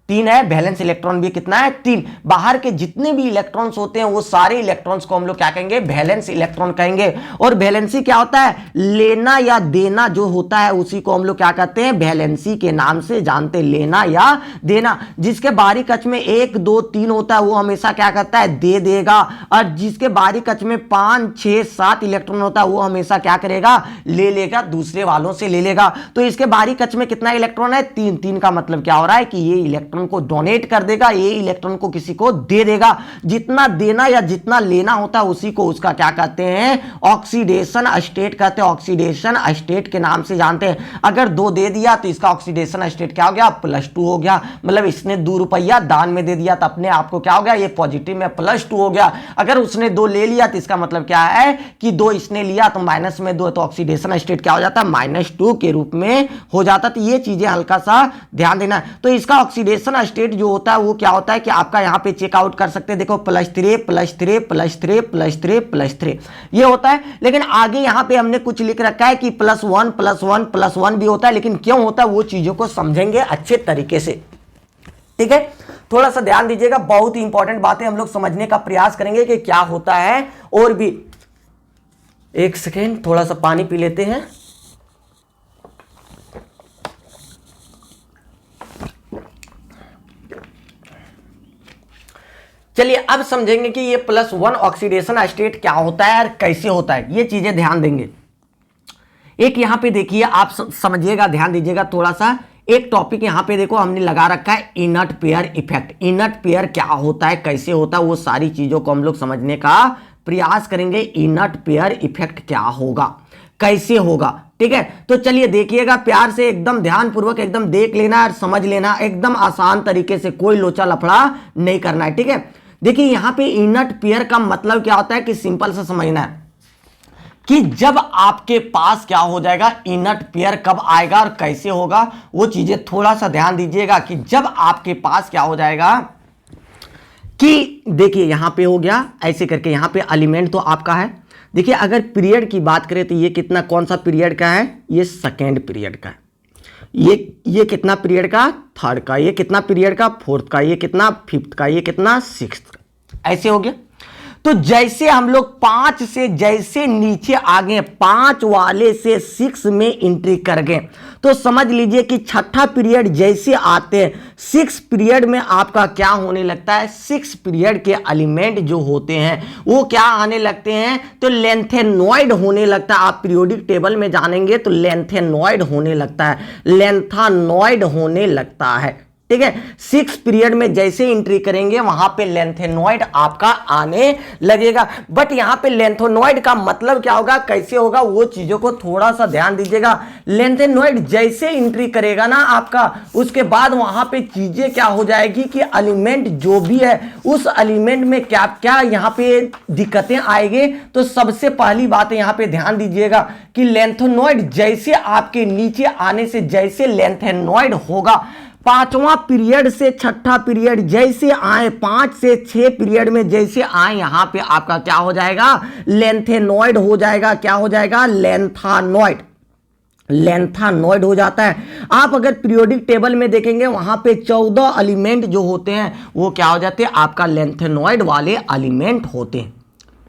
A: 3 है, वैलेंस इलेक्ट्रॉन भी कितना है, 3। बाहर के जितने भी इलेक्ट्रॉन्स होते हैं वो सारे इलेक्ट्रॉन्स को हम लोग क्या कहेंगे, वैलेंस इलेक्ट्रॉन कहेंगे। और वैलेंसी क्या होता है, लेना या देना जो होता है उसी को हम लोग क्या कहते हैं, वैलेंसी के नाम से जानते हैं, लेना या देना। जिसके बाहरी कक्ष में 1 2 3 होता है वो हमेशा क्या करता है, दे देगा। और जिसके बाहरी कक्ष में 5 6 7 इलेक्ट्रॉन होता है वो हमेशा क्या करेगा, ले लेगा, दूसरे वालों से ले लेगा। तो इसके बाहरी कक्ष में कितना इलेक्ट्रॉन है, 3। 3 का मतलब क्या हो रहा है कि ये इलेक्ट्रॉन को डोनेट कर देगा, ये इलेक्ट्रॉन को किसी को दे देगा। जितना देना या जितना लेना होता है उसी को उसका क्या कहते हैं, ऑक्सीडेशन स्टेट कहते हैं, ऑक्सीडेशन स्टेट के नाम से जानते हैं। अगर 2 दे दिया तो इसका ऑक्सीडेशन स्टेट क्या हो गया, +2 हो गया। मतलब इसने 2 रुपया दान में दे दिया तो अपने आप को क्या हो गया, ये पॉजिटिव में +2 हो गया। अगर उसने 2 ले लिया तो इसका मतलब क्या है कि 2 इसने लिया तो माइनस में 2, तो ऑक्सीडेशन स्टेट क्या हो जाता है, -2 के रूप में हो जाता। तो ये चीजें हल्का सा ध्यान देना। तो इसका ऑक्सीडेशन स्टेट जो होता है वो क्या होता है कि आपका यहां पे चेकआउट कर सकते हैं, देखो +3 +3 +3 +3 +3 ये होता है। लेकिन आगे यहां पे हमने कुछ लिख रखा है कि +1 +1 +1 भी होता है, लेकिन क्यों होता है वो चीजों को समझेंगे अच्छे तरीके से, ठीक है। थोड़ा सा ध्यान दीजिएगा, बहुत ही इंपॉर्टेंट बातें हम लोग समझने का प्रयास करेंगे कि क्या होता है। और भी 1 सेकेंड, थोड़ा सा पानी पी लेते हैं। चलिए अब समझेंगे कि ये +1 ऑक्सीडेशन स्टेट क्या होता है और कैसे होता है, ये चीजें ध्यान देंगे। एक यहां पे देखिए, आप समझिएगा, ध्यान दीजिएगा थोड़ा सा। एक टॉपिक यहां पे देखो हमने लगा रखा है, inert pair effect. Inert pair क्या होता है, कैसे होता है, वो सारी चीजों को हम लोग समझने का प्रयास करेंगे। इनर्ट पेयर इफेक्ट क्या होगा, कैसे होगा, ठीक है। तो चलिए देखिएगा प्यार से, एकदम ध्यानपूर्वक एकदम देख लेना और समझ लेना, एकदम आसान तरीके से, कोई लोचा लफड़ा नहीं करना है, ठीक है। देखिए यहां पे इनर्ट पेयर का मतलब क्या होता है कि सिंपल से समझना है कि जब आपके पास क्या हो जाएगा, इनर्ट पेयर कब आएगा और कैसे होगा, वो चीजें थोड़ा सा ध्यान दीजिएगा। कि जब आपके पास क्या हो जाएगा, कि देखिए यहां पे हो गया ऐसे करके, यहां पे एलिमेंट तो आपका है। देखिए अगर पीरियड की बात करें तो ये कितना, कौन सा पीरियड का है, ये सेकेंड पीरियड का है। ये कितना पीरियड का, थर्ड का। ये कितना पीरियड का, फोर्थ का। ये कितना, फिफ्थ का। ये कितना, सिक्स्थ का। ऐसे हो गया। तो जैसे हम लोग 5 से जैसे नीचे आ गए, 5 वाले से 6 में एंट्री कर गए, तो समझ लीजिए कि छठा पीरियड जैसे आते हैं, 6 पीरियड में आपका क्या होने लगता है, 6 पीरियड के एलिमेंट जो होते हैं वो क्या आने लगते हैं, तो लेंथेनॉइड होने लगता है। आप पीरियोडिक टेबल में जानेंगे तो लेंथेनॉइड होने लगता है, लेंथानॉइड होने लगता है। ठीक है, 6 पीरियड में जैसे एंट्री करेंगे वहां पे लेंथेनॉइड आपका आने लगेगा। बट यहां पे लेंथेनॉइड का मतलब क्या होगा, कैसे होगा, वो चीजों को थोड़ा सा ध्यान दीजिएगा। लेंथेनॉइड जैसे एंट्री करेगा ना आपका, उसके बाद वहां पे चीजें क्या हो जाएगी कि एलिमेंट जो भी है उस एलिमेंट में क्या क्या यहां पे दिक्कतें आएगी। तो सबसे पहली बात यहां पे ध्यान दीजिएगा कि लेंथेनॉइड जैसे आपके नीचे आने से जैसे लेंथेनॉइड होगा, 5वां पीरियड से छठा पीरियड जैसे आए, 5 से 6 पीरियड में जैसे आए, यहां पे आपका क्या हो जाएगा, लेंथेनॉइड हो जाएगा। क्या हो जाएगा, लेंथानॉइड। लेंथानॉइड हो जाता है। आप अगर पीरियोडिक टेबल में देखेंगे वहां पे 14 एलिमेंट जो होते हैं वो क्या हो जाते हैं, आपका लेंथेनॉइड वाले एलिमेंट होते हैं।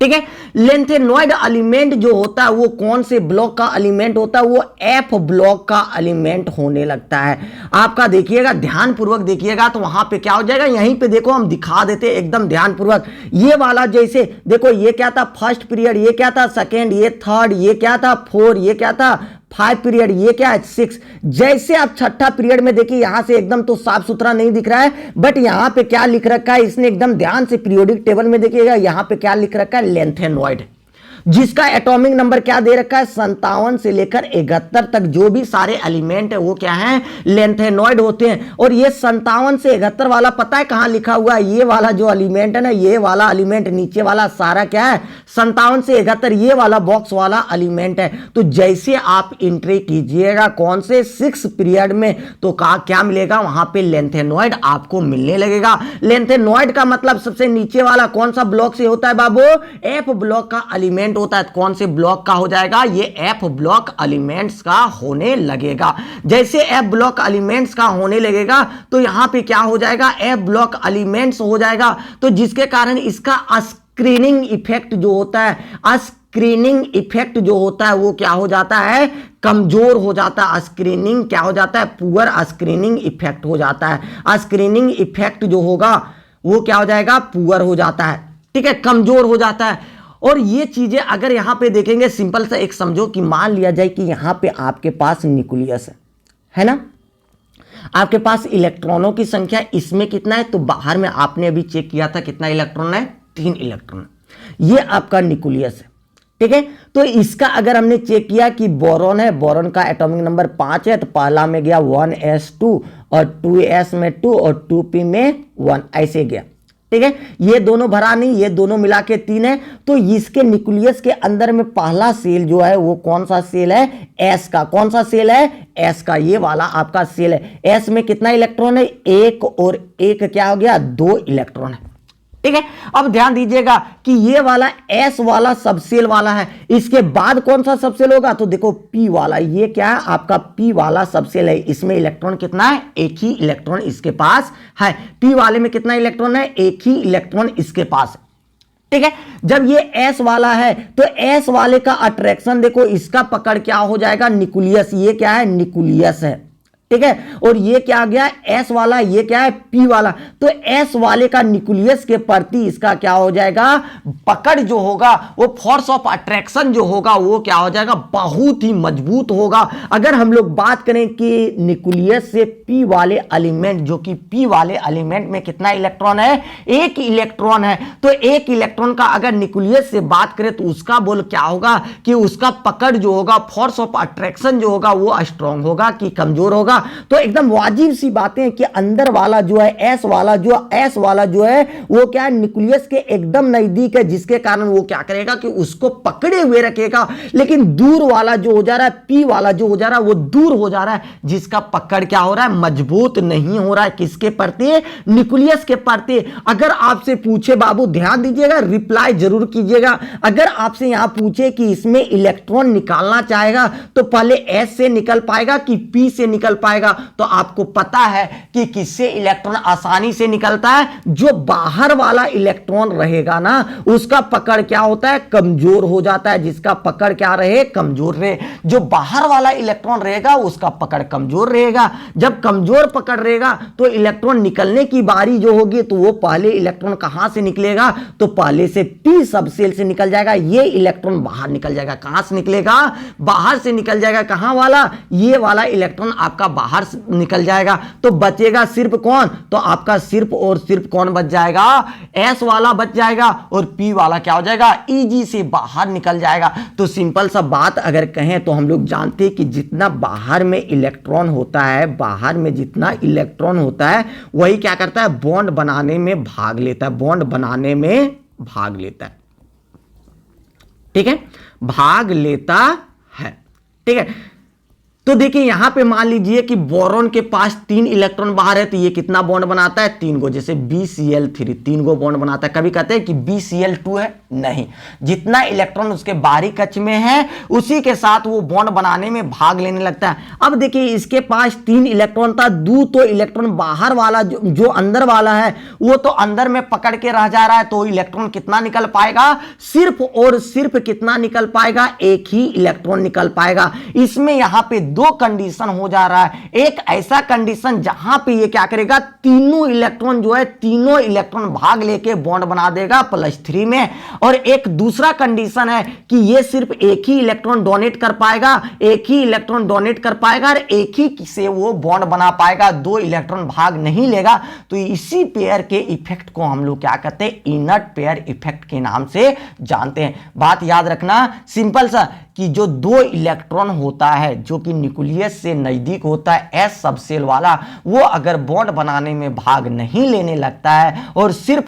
A: ठीक है, लेंथेनॉइड एलिमेंट जो होता है वो कौन से ब्लॉक का एलिमेंट होता है, वो एफ ब्लॉक का एलिमेंट होने लगता है। आपका देखिएगा, ध्यान पूर्वक देखिएगा तो वहां पे क्या हो जाएगा, यहीं पे देखो हम दिखा देते एकदम ध्यान पूर्वक। ये वाला जैसे देखो, ये क्या था, फर्स्ट पीरियड, ये क्या था, सेकेंड, ये थर्ड, ये क्या था, 4, ये क्या था, 5 पीरियड, ये क्या है, 6। जैसे आप छठा पीरियड में देखिए, यहां से एकदम तो साफ सुथरा नहीं दिख रहा है, बट यहां पे क्या लिख रखा है, इसने एकदम ध्यान से पीरियोडिक टेबल में देखिएगा, यहां पे क्या लिख रखा है, लेंथेनॉइड, जिसका एटॉमिक नंबर क्या दे रखा है, 57 से लेकर 71 तक जो भी सारे एलिमेंट है वो क्या है, लेंथेनॉइड होते हैं। और ये 57 से 71 वाला पता है कहां लिखा हुआ है, ये वाला जो एलिमेंट है ना, ये वाला एलिमेंट नीचे वाला सारा क्या है, 57 से 71, ये वाला बॉक्स वाला एलिमेंट है। तो जैसे आप एंट्री कीजिएगा कौन से, 6 पीरियड में, तो क्या मिलेगा, वहां पे लेंथेनॉइड आपको मिलने लगेगा। लेंथेनॉइड का मतलब सबसे नीचे वाला कौन सा ब्लॉक से होता है बाबू, एफ ब्लॉक का एलिमेंट होता है। कौन से ब्लॉक का हो जाएगा, ये एफ ब्लॉक एलिमेंट्स का होने लगेगा। जैसे एफ ब्लॉक एलिमेंट्स का होने लगेगा तो यहां पे क्या हो जाएगा, एफ ब्लॉक एलिमेंट्स हो जाएगा। तो जिसके कारण इसका स्क्रीनिंग इफेक्ट जो होता है, स्क्रीनिंग इफेक्ट जो होता है वो क्या हो जाता है, कमजोर हो जाता है। स्क्रीनिंग क्या हो जाता है, पुअर स्क्रीनिंग इफेक्ट हो जाता है। स्क्रीनिंग इफेक्ट जो होगा वो क्या हो जाएगा, पुअर हो जाता है। ठीक है, कमजोर हो जाता है। और ये चीजें अगर यहां पे देखेंगे, सिंपल सा एक समझो कि मान लिया जाए कि यहां पे आपके पास न्यूक्लियस है ना, आपके पास इलेक्ट्रॉनों की संख्या इसमें कितना है, तो बाहर में आपने अभी चेक किया था कितना इलेक्ट्रॉन है, 3 इलेक्ट्रॉन। ये आपका न्यूक्लियस है। ठीक है, तो इसका अगर हमने चेक किया कि बोरॉन है, बोरॉन का एटॉमिक नंबर 5 है, तो पहला में गया 1s2 और 2s में 2 और 2p में 1, ऐसे गया। ठीक है, ये दोनों भरा नहीं, ये दोनों मिला के 3 है। तो इसके न्यूक्लियस के अंदर में पहला सेल जो है वो कौन सा सेल है, एस का। कौन सा सेल है, एस का। ये वाला आपका सेल है। एस में कितना इलेक्ट्रॉन है, 1 और 1 क्या हो गया, 2 इलेक्ट्रॉन है। ठीक है, अब ध्यान दीजिएगा कि ये वाला एस वाला सबसेल वाला है। इसके बाद कौन सा सबसेल होगा, तो देखो पी वाला, ये क्या है आपका पी वाला सबसेल है। इसमें इलेक्ट्रॉन कितना है, 1 ही इलेक्ट्रॉन इसके पास है। पी वाले में कितना इलेक्ट्रॉन है, 1 ही इलेक्ट्रॉन इसके पास है। ठीक है, जब ये एस वाला है तो एस वाले का अट्रैक्शन देखो, इसका पकड़ क्या हो जाएगा, न्यूक्लियस। ये क्या है, न्यूक्लियस है। ठीक है, और ये क्या आ गया, एस वाला, ये क्या है, पी वाला। तो एस वाले का न्यूक्लियस के प्रति इसका क्या हो जाएगा, पकड़ जो होगा, वो फोर्स ऑफ अट्रैक्शन जो होगा वो क्या हो जाएगा, बहुत ही मजबूत होगा। अगर हम लोग बात करें कि न्यूक्लियस से पी वाले एलिमेंट, जो कि पी वाले एलिमेंट में कितना इलेक्ट्रॉन है, 1 इलेक्ट्रॉन है। तो 1 इलेक्ट्रॉन का अगर न्यूक्लियस से बात करें तो उसका बोल क्या होगा कि उसका पकड़ जो होगा, फोर्स ऑफ अट्रैक्शन जो होगा वो स्ट्रांग होगा कि कमजोर होगा,
B: तो एकदम वाजिब सी बातें हैं कि अंदर वाला जो है एस वाला जो है वो क्या है, न्यूक्लियस के एकदम नजदीक है, जिसके कारण वो क्या करेगा कि उसको पकड़े हुए रखेगा। लेकिन दूर वाला जो हो जा रहा है, पी वाला जो हो जा रहा है, वो दूर हो जा रहा है, जिसका पकड़ क्या हो रहा है, मजबूत नहीं हो रहा है। किसके प्रति? न्यूक्लियस के प्रति। अगर आपसे पूछे, बाबू ध्यान दीजिएगा, रिप्लाई जरूर कीजिएगा, अगर आपसे यहां पूछे कि इसमें इलेक्ट्रॉन निकालना चाहेगा तो पहले एस से निकल पाएगा कि पी से निकल पाएगा? तो आपको पता है कि किससे इलेक्ट्रॉन आसानी से निकलता है? जो बाहर वाला इलेक्ट्रॉन रहेगा ना, उसका पकड़ क्या होता है, कमजोर हो जाता है। जिसका पकड़ क्या रहे, कमजोर रहे। जो बाहर वाला इलेक्ट्रॉन रहेगा उसका पकड़ कमजोर रहेगा। जब कमजोर पकड़ रहेगा तो इलेक्ट्रॉन निकलने की बारी जो होगी तो वो पहले इलेक्ट्रॉन कहां से निकलेगा, तो पहले से पी सबसेल से निकल जाएगा। ये इलेक्ट्रॉन बाहर निकल जाएगा। कहां से निकलेगा? बाहर से निकल जाएगा। कहां वाला? ये वाला इलेक्ट्रॉन आपका बाहर निकल जाएगा। तो बचेगा सिर्फ कौन? तो आपका सिर्फ और सिर्फ कौन बच जाएगा? एस वाला बच जाएगा और पी वाला क्या हो जाएगा, इजी से बाहर निकल जाएगा। तो सिंपल सा बात अगर कहें तो हम लोग जानते हैं कि जितना बाहर में इलेक्ट्रॉन होता है, बाहर में जितना इलेक्ट्रॉन होता है वही क्या करता है, बॉन्ड बनाने में भाग लेता है, बॉन्ड बनाने में भाग लेता है। ठीक है, भाग लेता है। ठीक है, तो देखिए यहां पे मान लीजिए कि बोरॉन के पास 3 इलेक्ट्रॉन बाहर है, तो ये कितना बॉन्ड बनाता है, 3 गो। जैसे BCl3 3 गो बॉन्ड बनाता है। कभी कहते हैं कि BCl2 है, नहीं, जितना इलेक्ट्रॉन उसके बाहरी कक्ष में है उसी के साथ वो बॉन्ड बनाने में भाग लेने लगता है। अब देखिए इसके पास 3 इलेक्ट्रॉन था, 2 तो इलेक्ट्रॉन बाहर वाला जो अंदर वाला है वो तो अंदर में पकड़ के रह जा रहा है, तो इलेक्ट्रॉन कितना निकल पाएगा, सिर्फ और सिर्फ कितना निकल पाएगा, एक ही इलेक्ट्रॉन निकल पाएगा। इसमें यहां पे 2 कंडीशन हो जा रहा है। एक ऐसा कंडीशन जहां पे ये क्या करेगा, तीनों इलेक्ट्रॉन जो है, तीनों इलेक्ट्रॉन भाग लेके बॉन्ड बना देगा +3 में। और एक दूसरा कंडीशन है कि ये सिर्फ एक ही इलेक्ट्रॉन डोनेट कर पाएगा, एक ही इलेक्ट्रॉन डोनेट कर पाएगा और एक ही से वो बॉन्ड बना पाएगा, 2 इलेक्ट्रॉन भाग नहीं लेगा। तो इसी पेयर के इफेक्ट को हम लोग क्या कहते हैं, इनर्ट पेयर इफेक्ट के नाम से जानते हैं। बात याद रखना सिंपल सा कि जो 2 इलेक्ट्रॉन होता है जो कि न्यूक्लियस से नजदीक होता है, एस सबसेल वाला, वो अगर बॉन्ड बनाने में भाग नहीं लेने लगता है और सिर्फ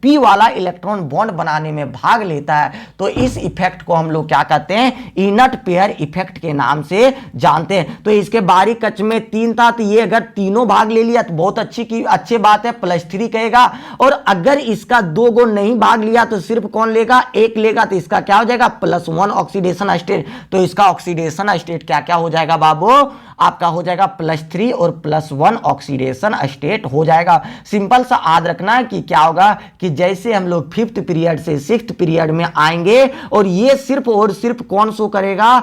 B: पी वाला इलेक्ट्रॉन बॉन्ड बनाने में भाग लेता है, तो इस इफेक्ट को हम लोग क्या कहते हैं, इनर्ट पेयर इफेक्ट के नाम से जानते हैं। तो इसके बाहरी कक्ष में 3 था, तो ये अगर तीनों भाग ले लिया तो बहुत अच्छी बात है, +3 कहेगा। और अगर इसका 2 गो नहीं भाग लिया तो सिर्फ कौन लेगा, 1 लेगा, तो इसका क्या हो जाएगा, +1 ऑक्सीडेशन स्टेट। तो इसका ऑक्सीडेशन स्टेट क्या क्या हो जाएगा बाबू, आपका हो जाएगा +3 और +1 ऑक्सीडेशन स्टेट हो जाएगा। सिंपल सा याद रखना कि क्या होगा कि जैसे हम लोग 5th पीरियड से 6th पीरियड में आएंगे और ये सिर्फ और सिर्फ कौन शो करेगा,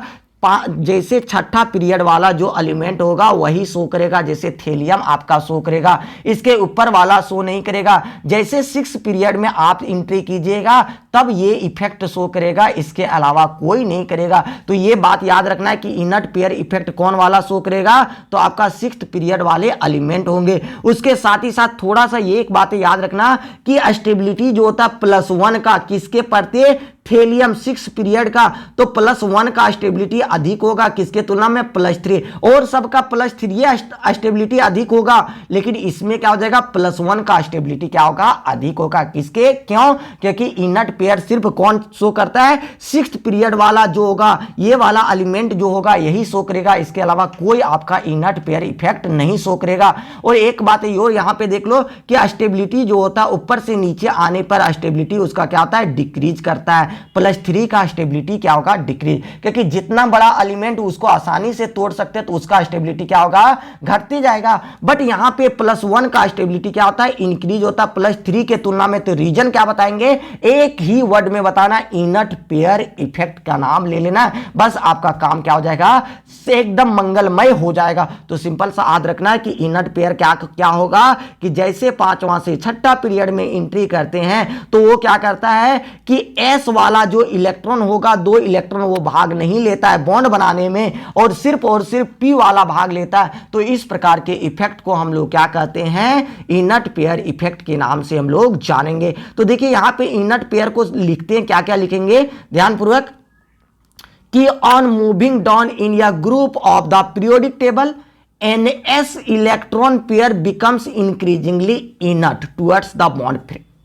B: जैसे छठा पीरियड वाला जो एलिमेंट होगा वही शो करेगा। जैसे थेलियम आपका शो करेगा, इसके ऊपर वाला शो नहीं करेगा। जैसे 6th पीरियड में आप एंट्री कीजिएगा तब ये इफेक्ट शो करेगा, इसके अलावा कोई नहीं करेगा। तो ये बात याद रखना है कि इनर्ट पेयर इफेक्ट कौन वाला शो करेगा, तो आपका 6th पीरियड वाले एलिमेंट होंगे। उसके साथ ही साथ थोड़ा सा ये एक बात याद रखना कि स्टेबिलिटी जो होता है +1 का, किसके प्रति, थेलियम 6 पीरियड का, तो +1 का स्टेबिलिटी अधिक होगा, किसके तुलना में, +3। और सबका +3 स्टेबिलिटी अधिक होगा, लेकिन इसमें क्या हो जाएगा, +1 का स्टेबिलिटी क्या होगा, अधिक होगा। किसके, क्यों, क्योंकि इनर्ट पेयर सिर्फ कौन शो करता है, 6th पीरियड वाला जो होगा, ये वाला एलिमेंट जो होगा यही शो करेगा, इसके अलावा कोई आपका इनर्ट पेयर इफेक्ट नहीं शो करेगा। और एक बात और यहां पे देख लो कि स्टेबिलिटी जो होता है ऊपर से नीचे आने पर स्टेबिलिटी उसका क्या होता है, डिक्रीज करता है। +3 का स्टेबिलिटी क्या होगा, डिक्रीज, क्योंकि जितना बड़ा एलिमेंट उसको आसानी से तोड़ सकते हैं तो उसका स्टेबिलिटी क्या होगा, घटते जाएगा। बट यहां पे +1 का स्टेबिलिटी क्या होता है, इंक्रीज होता है +3 के तुलना में। तो रीजन क्या बताएंगे, एक ही वर्ड में बताना, इनर्ट पेयर इफेक्ट का नाम ले लेना, बस आपका काम क्या हो जाएगा, एकदम मंगलमय हो जाएगा। तो सिंपल सा याद रखना है कि इनर्ट पेयर क्या होगा कि जैसे 5वां से 6ठा पीरियड में एंट्री करते हैं तो वो क्या करता है कि एस वाला जो इलेक्ट्रॉन होगा, 2 इलेक्ट्रॉन वो भाग नहीं लेता है बॉन्ड बनाने में, और सिर्फ पी वाला भाग लेता है। तो इस प्रकार के इफेक्ट को हम लोग क्या कहते हैं, इनर्ट पेयर इफेक्ट के नाम से हम लोग जानेंगे। तो देखिए यहां पे इनर्ट पेयर को लिखते हैं, क्या क्या लिखेंगे ध्यानपूर्वक, कि ऑन मूविंग डाउन इन या group of the periodic table NS electron pair becomes increasingly inert towards the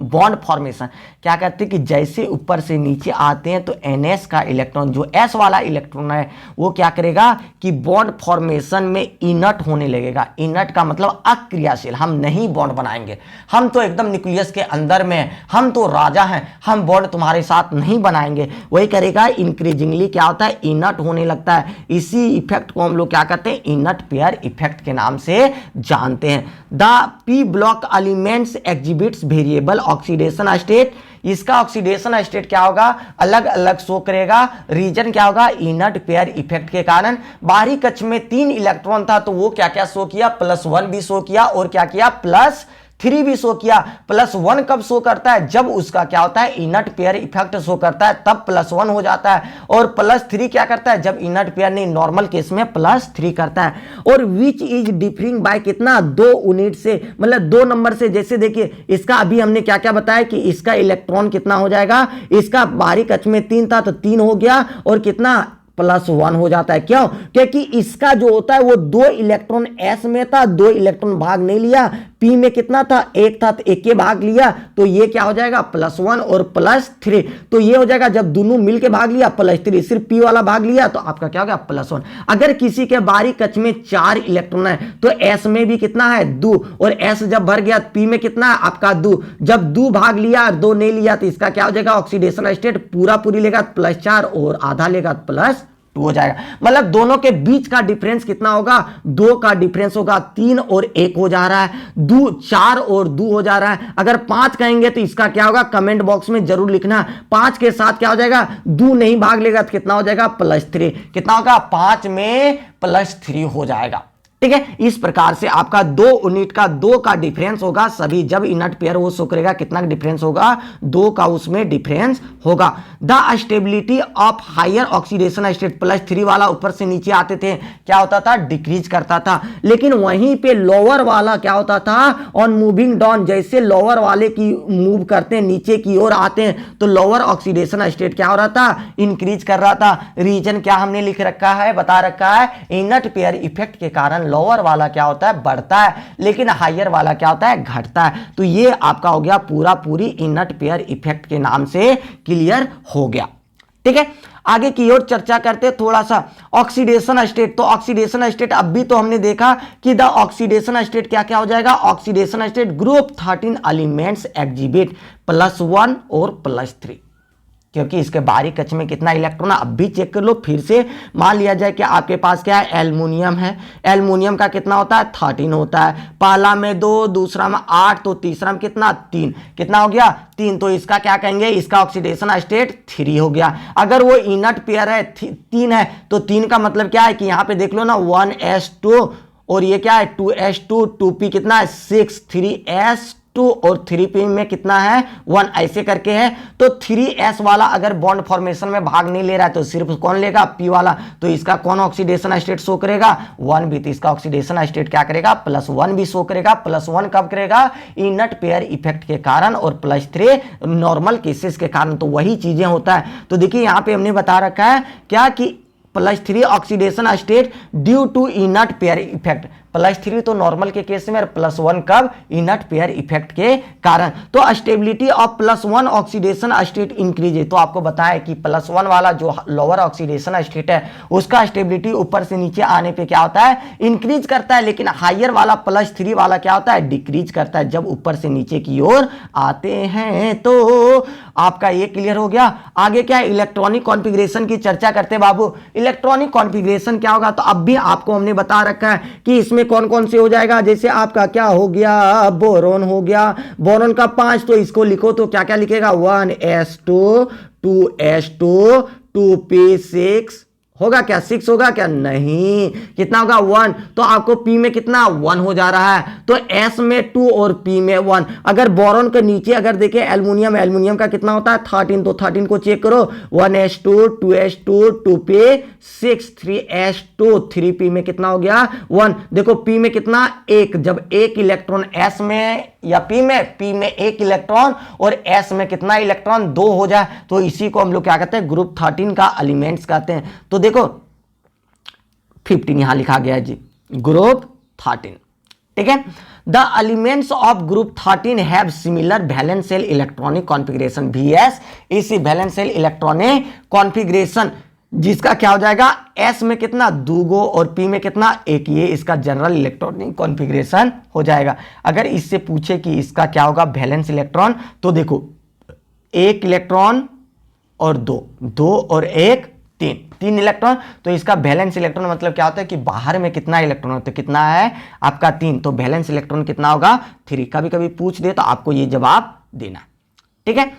B: bond formation. क्या कहते हैं कि जैसे ऊपर से नीचे आते हैं तो NS का इलेक्ट्रॉन, जो S वाला इलेक्ट्रॉन है, वो क्या करेगा कि बॉन्ड फॉर्मेशन में इनर्ट होने लगेगा। इनर्ट का मतलब अक्रियाशील, हम नहीं बॉन्ड बनाएंगे, हम तो एकदम न्यूक्लियस के अंदर में, हम तो राजा हैं, हम बॉन्ड तुम्हारे साथ नहीं बनाएंगे। वही करेगा, इंक्रीजिंगली क्या होता है, इनर्ट होने लगता है। इसी इफेक्ट को हम लोग क्या कहते हैं, इनर्ट पेयर इफेक्ट के नाम से जानते हैं। The P block elements exhibits variable oxidation state. इसका ऑक्सीडेशन स्टेट क्या होगा, अलग अलग शो करेगा। रीजन क्या होगा, इनर्ट पेयर इफेक्ट के कारण। बाहरी कक्ष में 3 इलेक्ट्रॉन था तो वो क्या क्या शो किया, +1 भी शो किया और क्या किया, +3 भी शो किया। +1 कब शो करता है, जब उसका क्या होता है, इनर्ट पेयर इफेक्ट शो करता है, तब +1 हो जाता है। और +3 क्या करता है, जब इनर्ट पेयर नहीं, नॉर्मल केस में +3 करता है। और विच इज डिफरिंग बाय कितना, 2 यूनिट से, मतलब 2 नंबर से। जैसे देखिए इसका अभी हमने क्या क्या बताया कि इसका इलेक्ट्रॉन कितना हो जाएगा, इसका बाहरी कक्ष में 3 था तो 3 हो गया और कितना, +1 हो जाता है। क्यों, क्योंकि इसका जो होता है वो 2 इलेक्ट्रॉन S में था, 2 इलेक्ट्रॉन भाग नहीं लिया। P में कितना था, 1 था तो 1 के भाग लिया, तो ये क्या हो जाएगा, +1 और +3। तो ये हो जाएगा, जब दोनों मिलके भाग लिया +3, सिर्फ P वाला भाग लिया तो आपका क्या हो गया, +1। अगर किसी के बाहरी कक्ष में 4 इलेक्ट्रॉन है तो S में भी कितना है, 2, और S जब भर गया P में कितना है आपका 2। जब 2 भाग लिया और 2 नहीं लिया तो इसका क्या हो जाएगा, ऑक्सीडेशन स्टेट पूरी लेगा +4 और आधा लेगा +2 हो जाएगा। मतलब दोनों के बीच का डिफरेंस कितना होगा, 2 का डिफरेंस होगा। 3 और 1 हो जा रहा है, 4 और 2 हो जा रहा है। अगर 5 कहेंगे तो इसका क्या होगा, कमेंट बॉक्स में जरूर लिखना। 5 के साथ क्या हो जाएगा, 2 नहीं भाग लेगा तो कितना हो जाएगा, +3। कितना होगा, 5 में +3 हो जाएगा। ठीक है, इस प्रकार से आपका 2 यूनिट का 2 का डिफरेंस होगा। सभी जब इनर्ट पेयर वो शो करेगा कितना डिफरेंस होगा, 2 का उसमें डिफरेंस होगा। The stability of higher oxidation state, +3 वाला ऊपर से नीचे आते थे, क्या होता था, डिक्रीज करता था। लेकिन वहीं पे लोअर वाला क्या होता था, ऑन मूविंग डाउन, जैसे लोअर वाले की मूव करते हैं, नीचे की ओर आते हैं, तो लोअर ऑक्सीडेशन स्टेट क्या हो रहा था, इंक्रीज कर रहा था। रीजन क्या हमने लिख रखा है, बता रखा है, इनर्ट पेयर इफेक्ट के कारण लोअर वाला क्या होता है, बढ़ता है, लेकिन हायर वाला क्या होता है, घटता है। तो ये आपका हो गया पूरी इनर्ट पेयर इफेक्ट के नाम से क्लियर हो गया। ठीक है, आगे की ओर चर्चा करते हैं थोड़ा सा ऑक्सीडेशन स्टेट। तो ऑक्सीडेशन स्टेट अभी तो हमने देखा कि द ऑक्सीडेशन स्टेट क्या क्या हो जाएगा, oxidation state group 13 elements exhibit +1 और +3, क्योंकि इसके बाहरी कक्ष में कितना इलेक्ट्रॉन है, अब भी चेक कर लो फिर से। मान लिया जाए कि आपके पास क्या है, एल्युमिनियम है, एल्युमिनियम का कितना होता है, 13 होता है। पहला में 2, दूसरा में 8, तो तीसरा में कितना, 3। कितना हो गया, 3। तो इसका क्या कहेंगे, इसका ऑक्सीडेशन स्टेट 3 हो गया। अगर वो इनर्ट पेयर है 3 है तो 3 का मतलब क्या है कि यहां पे देख लो ना, 1s2 और ये क्या है, 2s2, 2p कितना है 6, 3s2 और 3p में कितना है 1, ऐसे करके है। तो 3s वाला अगर बॉन्ड फॉर्मेशन में भाग नहीं ले रहा है तो सिर्फ कौन लेगा, p वाला। तो इसका कौन ऑक्सीडेशन स्टेट शो करेगा, 1 भी। तो इसका ऑक्सीडेशन स्टेट क्या करेगा, +1 भी शो करेगा। +1 कब करेगा, इनर्ट पेयर इफेक्ट के कारण, और +3 नॉर्मल केसेस के कारण। तो वही चीजें होता है। तो देखिए यहां पे हमने बता रखा है क्या कि +3 oxidation state due to inert pair effect. +3 तो नॉर्मल के केस में, और +1 कब, इनर्ट पेयर इफेक्ट के कारण। तो stability of +1 oxidation state increase. तो आपको बताया कि +1 वाला जो लोअर ऑक्सीडेशन स्टेट है उसका स्टेबिलिटी ऊपर से नीचे आने पे क्या होता है, इंक्रीज करता है। लेकिन हायर वाला +3 वाला क्या होता है, डिक्रीज करता है जब ऊपर से नीचे की ओर आते हैं। तो आपका ये क्लियर हो गया। आगे क्या है, इलेक्ट्रॉनिक कॉन्फ़िगरेशन की चर्चा करते हैं बाबू। इलेक्ट्रॉनिक कॉन्फ़िगरेशन क्या होगा, तो अब भी आपको हमने बता रखा है कि इसमें कौन कौन से हो जाएगा। जैसे आपका क्या हो गया, बोरोन हो गया, बोरोन का 5, तो इसको लिखो तो क्या क्या लिखेगा, 1s2, 2s2, 2p6 होगा क्या, 6 होगा क्या, नहीं। कितना होगा, 1। तो आपको p में कितना 1 हो जा रहा है, तो s में 2 और p में 1। अगर बोरॉन के नीचे अगर देखें एल्युमिनियम, एल्युमिनियम का कितना होता है 13, तो 13 को चेक करो, 1s2, 2s2, 2p6, 3s2, 3p में कितना हो गया 1। देखो p में कितना 1, जब एक इलेक्ट्रॉन s में या p में 1 इलेक्ट्रॉन और s में कितना इलेक्ट्रॉन 2 हो जाए, तो इसी को हम लोग क्या कहते हैं, ग्रुप 13 का एलिमेंट्स कहते हैं। तो देखो 15 यहां लिखा गया है जी, ग्रुप 13। ठीक है, the elements of group 13 have similar valence shell electronic configuration, VS इस वैलेंस शेल इलेक्ट्रॉनिक कॉन्फ़िगरेशन जिसका क्या हो जाएगा, S में कितना 2 गो और P में कितना 1, ये इसका जनरल इलेक्ट्रॉनिक कॉन्फ़िगरेशन हो जाएगा। अगर इससे पूछे कि इसका क्या होगा वैलेंस इलेक्ट्रॉन, तो देखो 1 इलेक्ट्रॉन और 2 और 1 3 इलेक्ट्रॉन, तो इसका वैलेंस इलेक्ट्रॉन मतलब क्या होता है कि बाहर में कितना इलेक्ट्रॉन होता है, कितना है आपका 3, तो वैलेंस इलेक्ट्रॉन कितना होगा 3। कभी कभी पूछ दे तो आपको ये जवाब देना। ठीक है,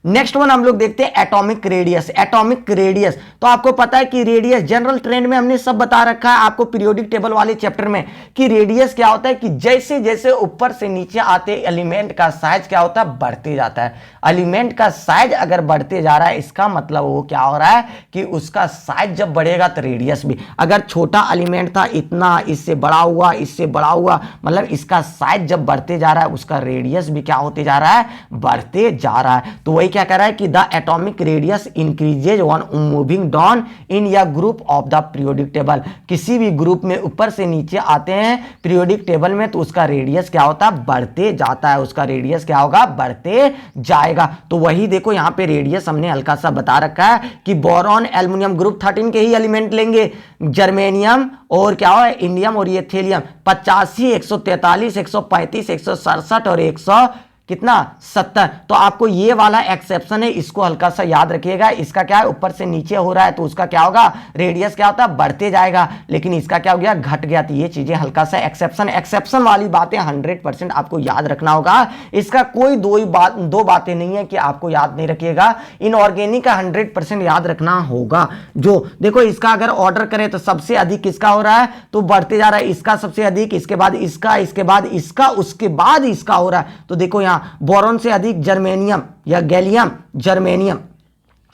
B: नेक्स्ट वन हम लोग देखते हैं एटॉमिक रेडियस। एटॉमिक रेडियस तो आपको पता है कि रेडियस जनरल ट्रेंड में हमने सब बता रखा है आपको पीरियोडिक टेबल वाले चैप्टर में कि रेडियस क्या होता है कि जैसे जैसे ऊपर से नीचे आते एलिमेंट का साइज क्या होता है, बढ़ते जाता है। एलिमेंट का साइज अगर बढ़ते जा रहा है इसका मतलब वो क्या हो रहा है कि उसका साइज जब बढ़ेगा तो रेडियस भी। अगर छोटा एलिमेंट था इतना, इससे बड़ा हुआ, इससे बड़ा हुआ, मतलब इसका साइज जब बढ़ते जा रहा है उसका रेडियस भी क्या होते जा रहा है, बढ़ते जा रहा है। तो वही क्या कह रहा है कि the atomic radius increases when moving down in या group of the periodic table. किसी भी ग्रुप में ऊपर से नीचे आते हैं पीरियोडिक टेबल में तो उसका रेडियस क्या होता है, बढ़ते जाता है। उसका रेडियस क्या होगा, बढ़ते जाएगा। तो वही देखो यहाँ पे रेडियस हमने हल्का सा बता रखा है कि बोरॉन एल्युमिनियम ग्रुप 13 के ही एलिमेंट लेंगे, जर्मेनियम और क्या हो इंडियम और ये थेलियम 85, 143, 135, 167 और 100 कितना 70। तो आपको ये वाला एक्सेप्शन है, इसको हल्का सा याद रखिएगा। इसका क्या है ऊपर से नीचे हो रहा है तो उसका क्या होगा, रेडियस क्या होता है, बढ़ते जाएगा, लेकिन इसका क्या हो गया, घट गया। तो ये चीजें हल्का सा एक्सेप्शन वाली बातें 100% आपको याद रखना होगा। इसका कोई दो बातें नहीं है कि आपको याद नहीं रखिएगा। इनऑर्गेनिक का 100% याद रखना होगा। जो देखो इसका अगर ऑर्डर करें तो सबसे अधिक किसका हो रहा है, तो बढ़ते जा रहा है, इसका सबसे अधिक, इसके बाद इसका, इसके बाद इसका, उसके बाद इसका हो रहा है। तो देखो बोरॉन से अधिक जर्मेनियम या गैलियम, जर्मेनियम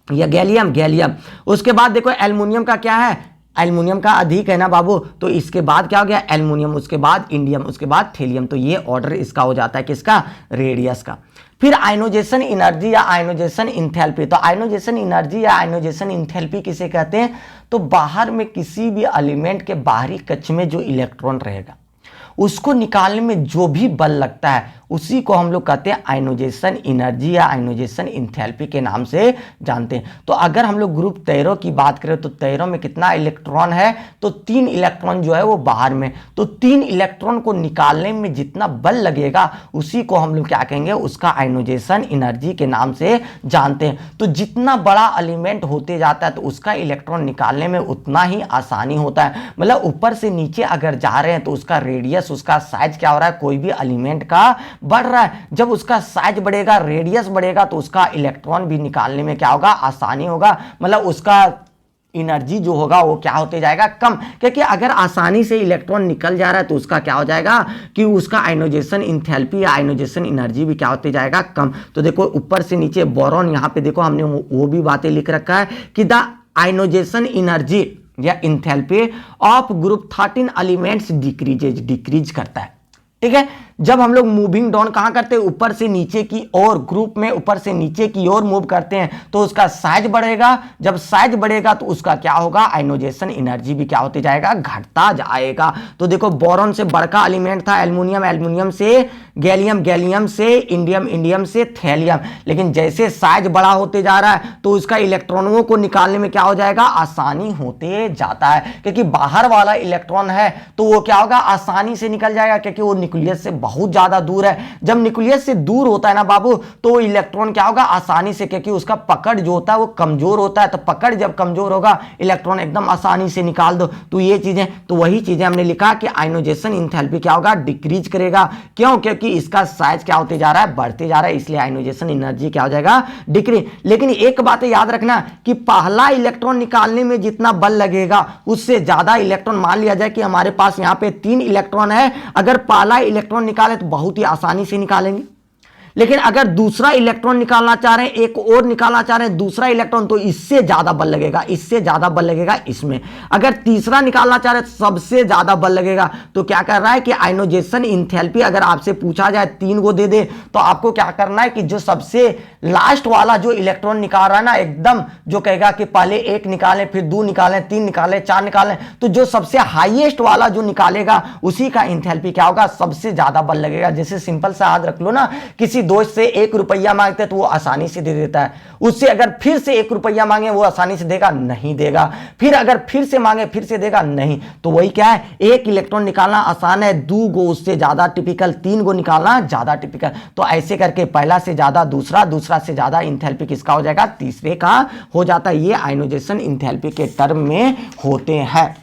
B: या गैलियम, गैलियम। उसके बाद देखो एल्युमिनियम का क्या है, एल्युमिनियम का अधिक है ना बाबू, तो इसके बाद क्या हो गया एल्युमिनियम, उसके बाद इंडियम, उसके बाद थेलियम। तो ये ऑर्डर इसका हो जाता है किसका, रेडियस का। फिर आयनोजेशन एनर्जी या आयनोजेशन इंथैल्पी। तो आयनोजेशन एनर्जी या आयनोजेशन इंथैल्पी किसे कहते हैं, तो बाहर में किसी भी एलिमेंट के बाहरी कक्ष में जो इलेक्ट्रॉन रहेगा उसको निकालने में जो भी बल लगता है उसी को हम लोग कहते हैं आयनोजेशन एनर्जी या आयनोजेशन इंथैल्पी के नाम से जानते हैं। तो अगर हम लोग ग्रुप 13 की बात करें तो 13 में कितना इलेक्ट्रॉन है, तो 3 इलेक्ट्रॉन जो है वो बाहर में। तो 3 इलेक्ट्रॉन को निकालने में जितना बल लगेगा उसी को हम लोग क्या कहेंगे, उसका आयनोजेशन एनर्जी के नाम से जानते हैं। तो जितना बड़ा एलिमेंट होते जाता है तो उसका इलेक्ट्रॉन निकालने में उतना ही आसानी होता है। मतलब ऊपर से नीचे अगर जा रहे हैं तो उसका रेडियस, उसका साइज क्या हो रहा है, कोई भी एलिमेंट का बढ़ रहा है। जब उसका साइज बढ़ेगा, रेडियस बढ़ेगा, तो उसका इलेक्ट्रॉन भी निकालने में क्या होगा, आसानी होगा। मतलब उसका एनर्जी जो होगा वो क्या होते जाएगा, कम। क्योंकि अगर आसानी से इलेक्ट्रॉन निकल जा रहा है तो उसका क्या हो जाएगा कि उसका आयनोजेशन इंथैल्पी या आयनोजेशन एनर्जी भी क्या होते जाएगा, कम। तो देखो ऊपर से नीचे बोरॉन, यहाँ पे देखो हमने वो भी बातें लिख रखा है कि द आयनोजेशन एनर्जी या enthalpy of group 13 elements decrease करता है। ठीक है, जब हम लोग मूविंग डाउन कहां करते हैं, ऊपर से नीचे की ओर, ग्रुप में ऊपर से नीचे की ओर मूव करते हैं तो उसका साइज बढ़ेगा। जब साइज बढ़ेगा तो उसका क्या होगा, आयनोजेशन एनर्जी भी क्या होते जाएगा, घटता जाएगा। तो देखो बोरॉन से बड़का एलिमेंट था एल्युमिनियम, एल्युमिनियम से गैलियम, गैलियम से इंडियम, इंडियम से थेलियम। लेकिन जैसे साइज बड़ा होते जा रहा है तो उसका इलेक्ट्रॉनों को निकालने में क्या हो जाएगा, आसानी होते जाता है। क्योंकि बाहर वाला इलेक्ट्रॉन है तो वो क्या होगा, आसानी से निकल जाएगा, क्योंकि वो न्यूक्लियस से बहुत ज्यादा दूर है। जब न्यूक्लियस से दूर होता है ना बाबू, तो इलेक्ट्रॉन क्या होगा, आसानी से, क्योंकि उसका पकड़ जो होता है वो कमजोर होता है। तो पकड़ जब कमजोर होगा, इलेक्ट्रॉन एकदम आसानी से निकाल दो। तो ये चीजें, तो वही चीजें हमने लिखा कि आयनोजेशन इंथैल्पी क्या होगा, डिक्रीज करेगा। क्यों, क्योंकि इसका साइज क्या होते जा रहा है, बढ़ते जा रहा है, इसलिए आयनोजेशन एनर्जी क्या हो जाएगा, डिक्रीज। लेकिन एक बात याद रखना कि पहला इलेक्ट्रॉन निकालने में जितना बल लगेगा उससे ज्यादा इलेक्ट्रॉन, मान लिया जाए कि हमारे पास यहाँ पे 3 इलेक्ट्रॉन है, अगर पहला इलेक्ट्रॉन निकाले तो बहुत ही आसानी से निकालेंगे। लेकिन अगर दूसरा इलेक्ट्रॉन निकालना चाह रहे हैं, एक और निकालना चाह रहे हैं दूसरा इलेक्ट्रॉन, तो इससे ज्यादा बल लगेगा, इससे ज्यादा बल लगेगा इसमें। अगर तीसरा निकालना चाह रहे हैं सबसे ज्यादा बल लगेगा। तो क्या कर रहा है कि आयनोजेशन इंथैल्पी अगर आपसे पूछा जाए 3 को दे दे, तो आपको क्या करना है कि जो सबसे लास्ट वाला जो इलेक्ट्रॉन निकाल रहा है ना, एकदम जो कहेगा कि पहले 1 निकालें, फिर 2 निकालें, 3 निकालें, 4 निकालें, तो जो सबसे हाईएस्ट वाला जो निकालेगा उसी का इंथैल्पी क्या होगा, सबसे ज्यादा बल लगेगा। जैसे सिंपल सा याद रख लो ना, किसी दोस्त से 1 रुपया मांगते तो वो आसानी से दे देता है, उससे अगर फिर से 1 रुपया मांगे वो आसानी से देगा नहीं देगा, फिर अगर फिर से मांगे फिर से देगा नहीं। तो वही क्या है, 1 इलेक्ट्रॉन निकालना आसान है, 2 गो उससे ज्यादा टिपिकल, 3 गो निकालना ज्यादा टिपिकल। तो ऐसे करके पहला से ज्यादा दूसरा, दूसरा से ज्यादा इंथैल्पी किसका हो जाएगा, तीसरे का हो जाता है। ये आयनोजेशन इंथैल्पी के टर्म में होते हैं।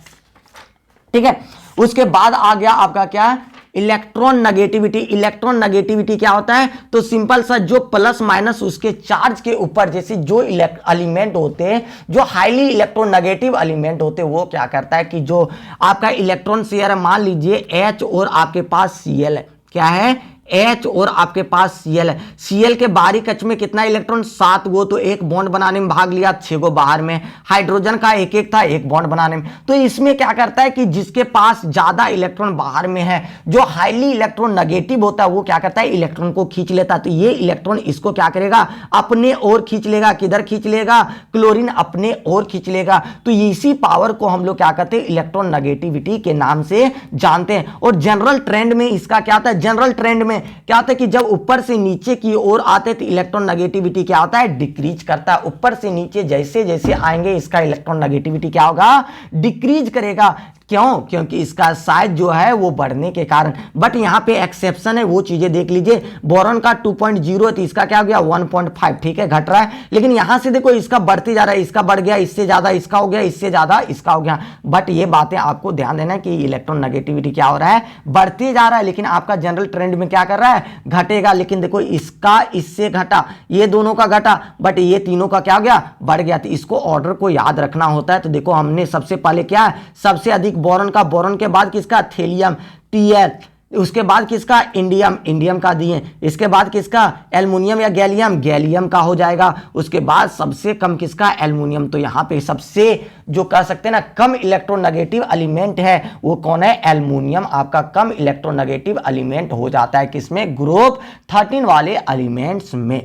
B: ठीक है, उसके बाद आ गया आपका क्या, इलेक्ट्रॉन नेगेटिविटी। इलेक्ट्रॉन नेगेटिविटी क्या होता है, तो सिंपल सा जो प्लस माइनस उसके चार्ज के ऊपर, जैसे जो एलिमेंट होते हैं, जो हाईली इलेक्ट्रॉन नेगेटिव एलिमेंट होते हैं, वो क्या करता है कि जो आपका इलेक्ट्रॉन शेयर है, मान लीजिए H और आपके पास Cl है, क्या है H और आपके पास Cl है। Cl के बाहरी कक्ष में कितना इलेक्ट्रॉन, 7 गो, तो 1 बॉन्ड बनाने में भाग लिया, 6 गो बाहर में। हाइड्रोजन का 1 था, 1 बॉन्ड बनाने में। तो इसमें क्या करता है कि जिसके पास ज्यादा इलेक्ट्रॉन बाहर में है, जो हाईली इलेक्ट्रॉन नेगेटिव होता है, वो क्या करता है, इलेक्ट्रॉन को खींच लेता है। तो ये इलेक्ट्रॉन इसको क्या करेगा, अपने ओर खींच लेगा। किधर खींच लेगा, क्लोरीन अपने ओर खींच लेगा। तो इसी पावर को हम लोग क्या कहते हैं, इलेक्ट्रॉन नेगेटिविटी के नाम से जानते हैं। और जनरल ट्रेंड में इसका क्या होता है, जनरल ट्रेंड में क्या होता है कि जब ऊपर से नीचे की ओर आते तो इलेक्ट्रॉन नेगेटिविटी क्या होता है, डिक्रीज करता है। ऊपर से नीचे जैसे जैसे आएंगे इसका इलेक्ट्रॉन नेगेटिविटी क्या होगा, डिक्रीज करेगा। क्यों, क्योंकि इसका साइज जो है वो बढ़ने के कारण। बट यहां पे एक्सेप्शन है, वो चीजें देख लीजिए। बोरॉन का 2.0 है तो इसका क्या हो गया 1.5, ठीक है, घट रहा है। लेकिन यहां से देखो इसका बढ़ते जा रहा है, इसका बढ़ गया, इससे ज्यादा इसका हो गया, इससे ज्यादा इसका हो गया। बट ये बातें आपको ध्यान देना है कि इलेक्ट्रॉन नेगेटिविटी क्या हो रहा है, बढ़ते जा रहा है। लेकिन आपका जनरल ट्रेंड में क्या कर रहा है, घटेगा। लेकिन देखो इसका इससे घटा, ये दोनों का घटा, बट ये तीनों का क्या हो गया, बढ़ गया। तो इसको ऑर्डर को याद रखना होता है। तो देखो हमने सबसे पहले क्या, सबसे अधिक बोरॉन का, बोरॉन के बाद किसका, थेलियम Tl, उसके बाद किसका, इंडियम, इंडियम का दिए। इसके बाद किसका, एल्युमिनियम या गैलियम, गैलियम का हो जाएगा। उसके बाद सबसे कम किसका, एल्युमिनियम। तो यहां पे सबसे जो कह सकते हैं ना कम इलेक्ट्रोनेगेटिव एलिमेंट है वो कौन है, एल्युमिनियम आपका कम इलेक्ट्रोनेगेटिव एलिमेंट हो जाता है। किसमें, ग्रुप 13 वाले एलिमेंट्स में।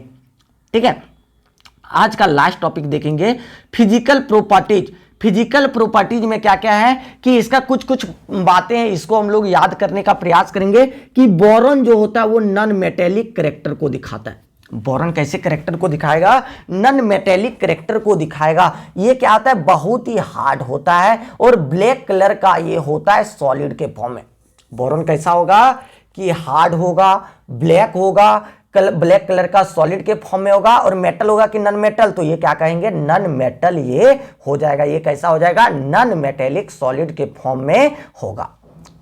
B: ठीक है, आज का लास्ट टॉपिक देखेंगे फिजिकल प्रॉपर्टीज। फिजिकल प्रॉपर्टीज में क्या क्या है कि इसका कुछ कुछ बातें हैं, इसको हम लोग याद करने का प्रयास करेंगे। कि बोरॉन जो होता है वो नॉन मेटेलिक कैरेक्टर को दिखाता है। बोरॉन कैसे कैरेक्टर को दिखाएगा, नॉन मेटेलिक कैरेक्टर को दिखाएगा। ये क्या होता है, बहुत ही हार्ड होता है और ब्लैक कलर का ये होता है सॉलिड के फॉर्म में। बोरॉन कैसा होगा कि हार्ड होगा, ब्लैक होगा, ब्लैक कलर का सॉलिड के फॉर्म में होगा। और मेटल होगा कि नॉन मेटल, तो ये क्या कहेंगे, नॉन मेटल ये हो जाएगा। ये कैसा हो जाएगा, नॉन मेटेलिक सॉलिड के फॉर्म में होगा।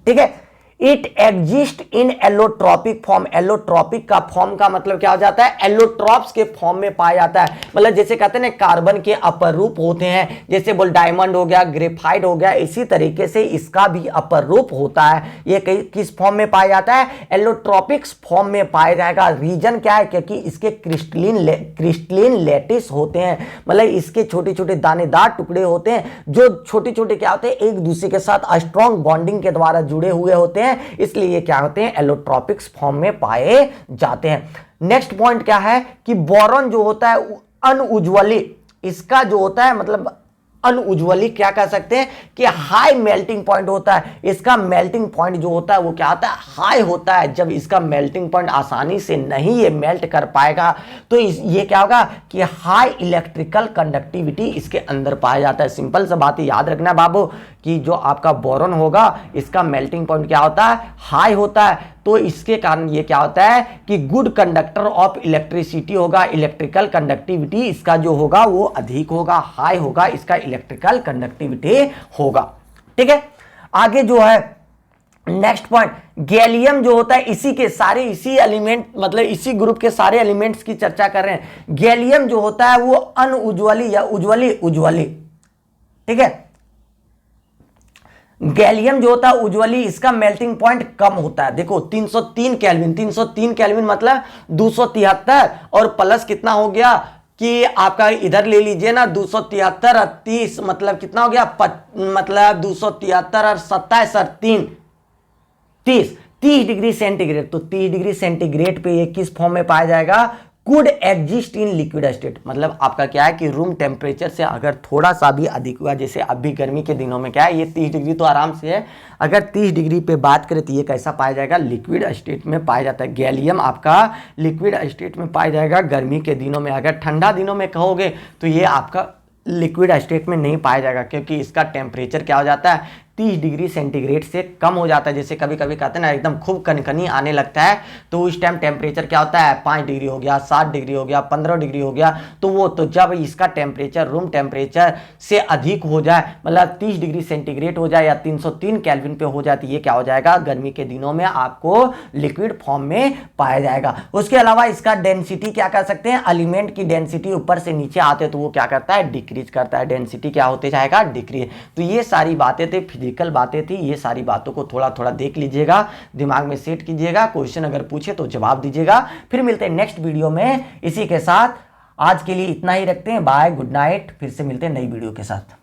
B: ठीक है, it exist in allotropic form. Allotropic का फॉर्म का मतलब क्या हो जाता है, एलोट्रॉप्स के फॉर्म में पाया जाता है। मतलब जैसे कहते हैं ना कार्बन के अपर रूप होते हैं, जैसे बोल डायमंड हो गया, ग्रेफाइट हो गया, इसी तरीके से इसका भी अपर रूप होता है। ये किस फॉर्म में पाया जाता है, एलोट्रॉपिक फॉर्म में पाया जाएगा। रीजन क्या है, क्योंकि इसके क्रिस्टलिन लैटिस होते हैं। मतलब इसके छोटे छोटे दानेदार टुकड़े होते हैं जो छोटे छोटे क्या होते हैं, एक दूसरे के साथ स्ट्रॉन्ग बॉन्डिंग के द्वारा जुड़े हुए होते हैं। इसलिए ये क्या होते हैं, एलोट्रॉपिक्स फॉर्म में पाए जाते हैं। नेक्स्ट पॉइंट क्या है कि बोरॉन जो होता है अनउज्ज्वली, इसका जो होता है मतलब अनउज्ज्वली क्या कह सकते हैं कि हाई मेल्टिंग पॉइंट होता है। इसका मेल्टिंग पॉइंट जो होता है वो क्या होता है, हाई होता है। जब इसका मेल्टिंग पॉइंट आसानी से नहीं ये मेल्ट कर पाएगा तो ये क्या होगा कि हाई इलेक्ट्रिकल कंडक्टिविटी इसके अंदर पाया जाता है। सिंपल सा बात याद रखना बाबू कि जो आपका बोरॉन होगा इसका मेल्टिंग पॉइंट क्या होता है, हाई होता है। तो इसके कारण ये क्या होता है कि गुड कंडक्टर ऑफ इलेक्ट्रिसिटी होगा। इलेक्ट्रिकल कंडक्टिविटी इसका जो होगा वो अधिक होगा, हाई होगा, इसका इलेक्ट्रिकल कंडक्टिविटी होगा। ठीक है, आगे जो है नेक्स्ट पॉइंट, गैलियम जो होता है इसी के सारे इसी एलिमेंट मतलब इसी ग्रुप के सारे एलिमेंट्स की चर्चा कर रहे हैं। गैलियम जो होता है वो अनउज्ज्वली या उज्ज्वली, ठीक है, गैलियम जो होता है उज्ज्वली इसका मेल्टिंग पॉइंट कम होता है। देखो 303 केल्विन, 303 केल्विन मतलब 273 और प्लस कितना हो गया कि आपका इधर ले लीजिए ना 273 और 30 मतलब कितना हो गया मतलब 273 और 27 और 3 30 डिग्री सेंटीग्रेड। तो 30 डिग्री सेंटीग्रेड पे ये किस फॉर्म में पाया जाएगा? Could exist in liquid state. मतलब आपका क्या है कि रूम टेम्परेचर से अगर थोड़ा सा भी अधिक हुआ, जैसे अभी गर्मी के दिनों में क्या है ये 30 डिग्री तो आराम से है, अगर 30 डिग्री पे बात करें तो ये कैसा पाया जाएगा? लिक्विड स्टेट में पाया जाता है। गैलियम आपका लिक्विड स्टेट में पाया जाएगा गर्मी के दिनों में। अगर ठंडा दिनों में कहोगे तो ये आपका लिक्विड स्टेट में नहीं पाया जाएगा, क्योंकि इसका टेम्परेचर क्या हो जाता है 30 डिग्री सेंटीग्रेड से कम हो जाता है। जैसे कभी कभी कहते हैं ना एकदम खूब कनकनी आने लगता है तो उस टाइम टेम्परेचर क्या होता है 5 डिग्री हो गया, 7 डिग्री हो गया, 15 डिग्री हो गया। तो जब इसका टेम्परेचर रूम टेम्परेचर से अधिक हो जाए, मतलब 30 डिग्री सेंटीग्रेड हो जाए या 303 केल्विन पे हो जाए, तो ये क्या हो जाएगा? गर्मी के दिनों में आपको लिक्विड फॉर्म में पाया जाएगा। उसके अलावा इसका डेंसिटी क्या कर सकते हैं? एलिमेंट की डेंसिटी ऊपर से नीचे आते तो वो क्या करता है? डिक्रीज करता है। डेंसिटी क्या होते जाएगा? डिक्रीज। तो ये सारी बातें थे, फिजिकल बातें थी। ये सारी बातों को थोड़ा थोड़ा देख लीजिएगा, दिमाग में सेट कीजिएगा, क्वेश्चन अगर पूछे तो जवाब दीजिएगा। फिर मिलते हैं नेक्स्ट वीडियो में। इसी के साथ आज के लिए इतना ही रखते हैं। Bye, good night. फिर से मिलते हैं नई वीडियो के साथ।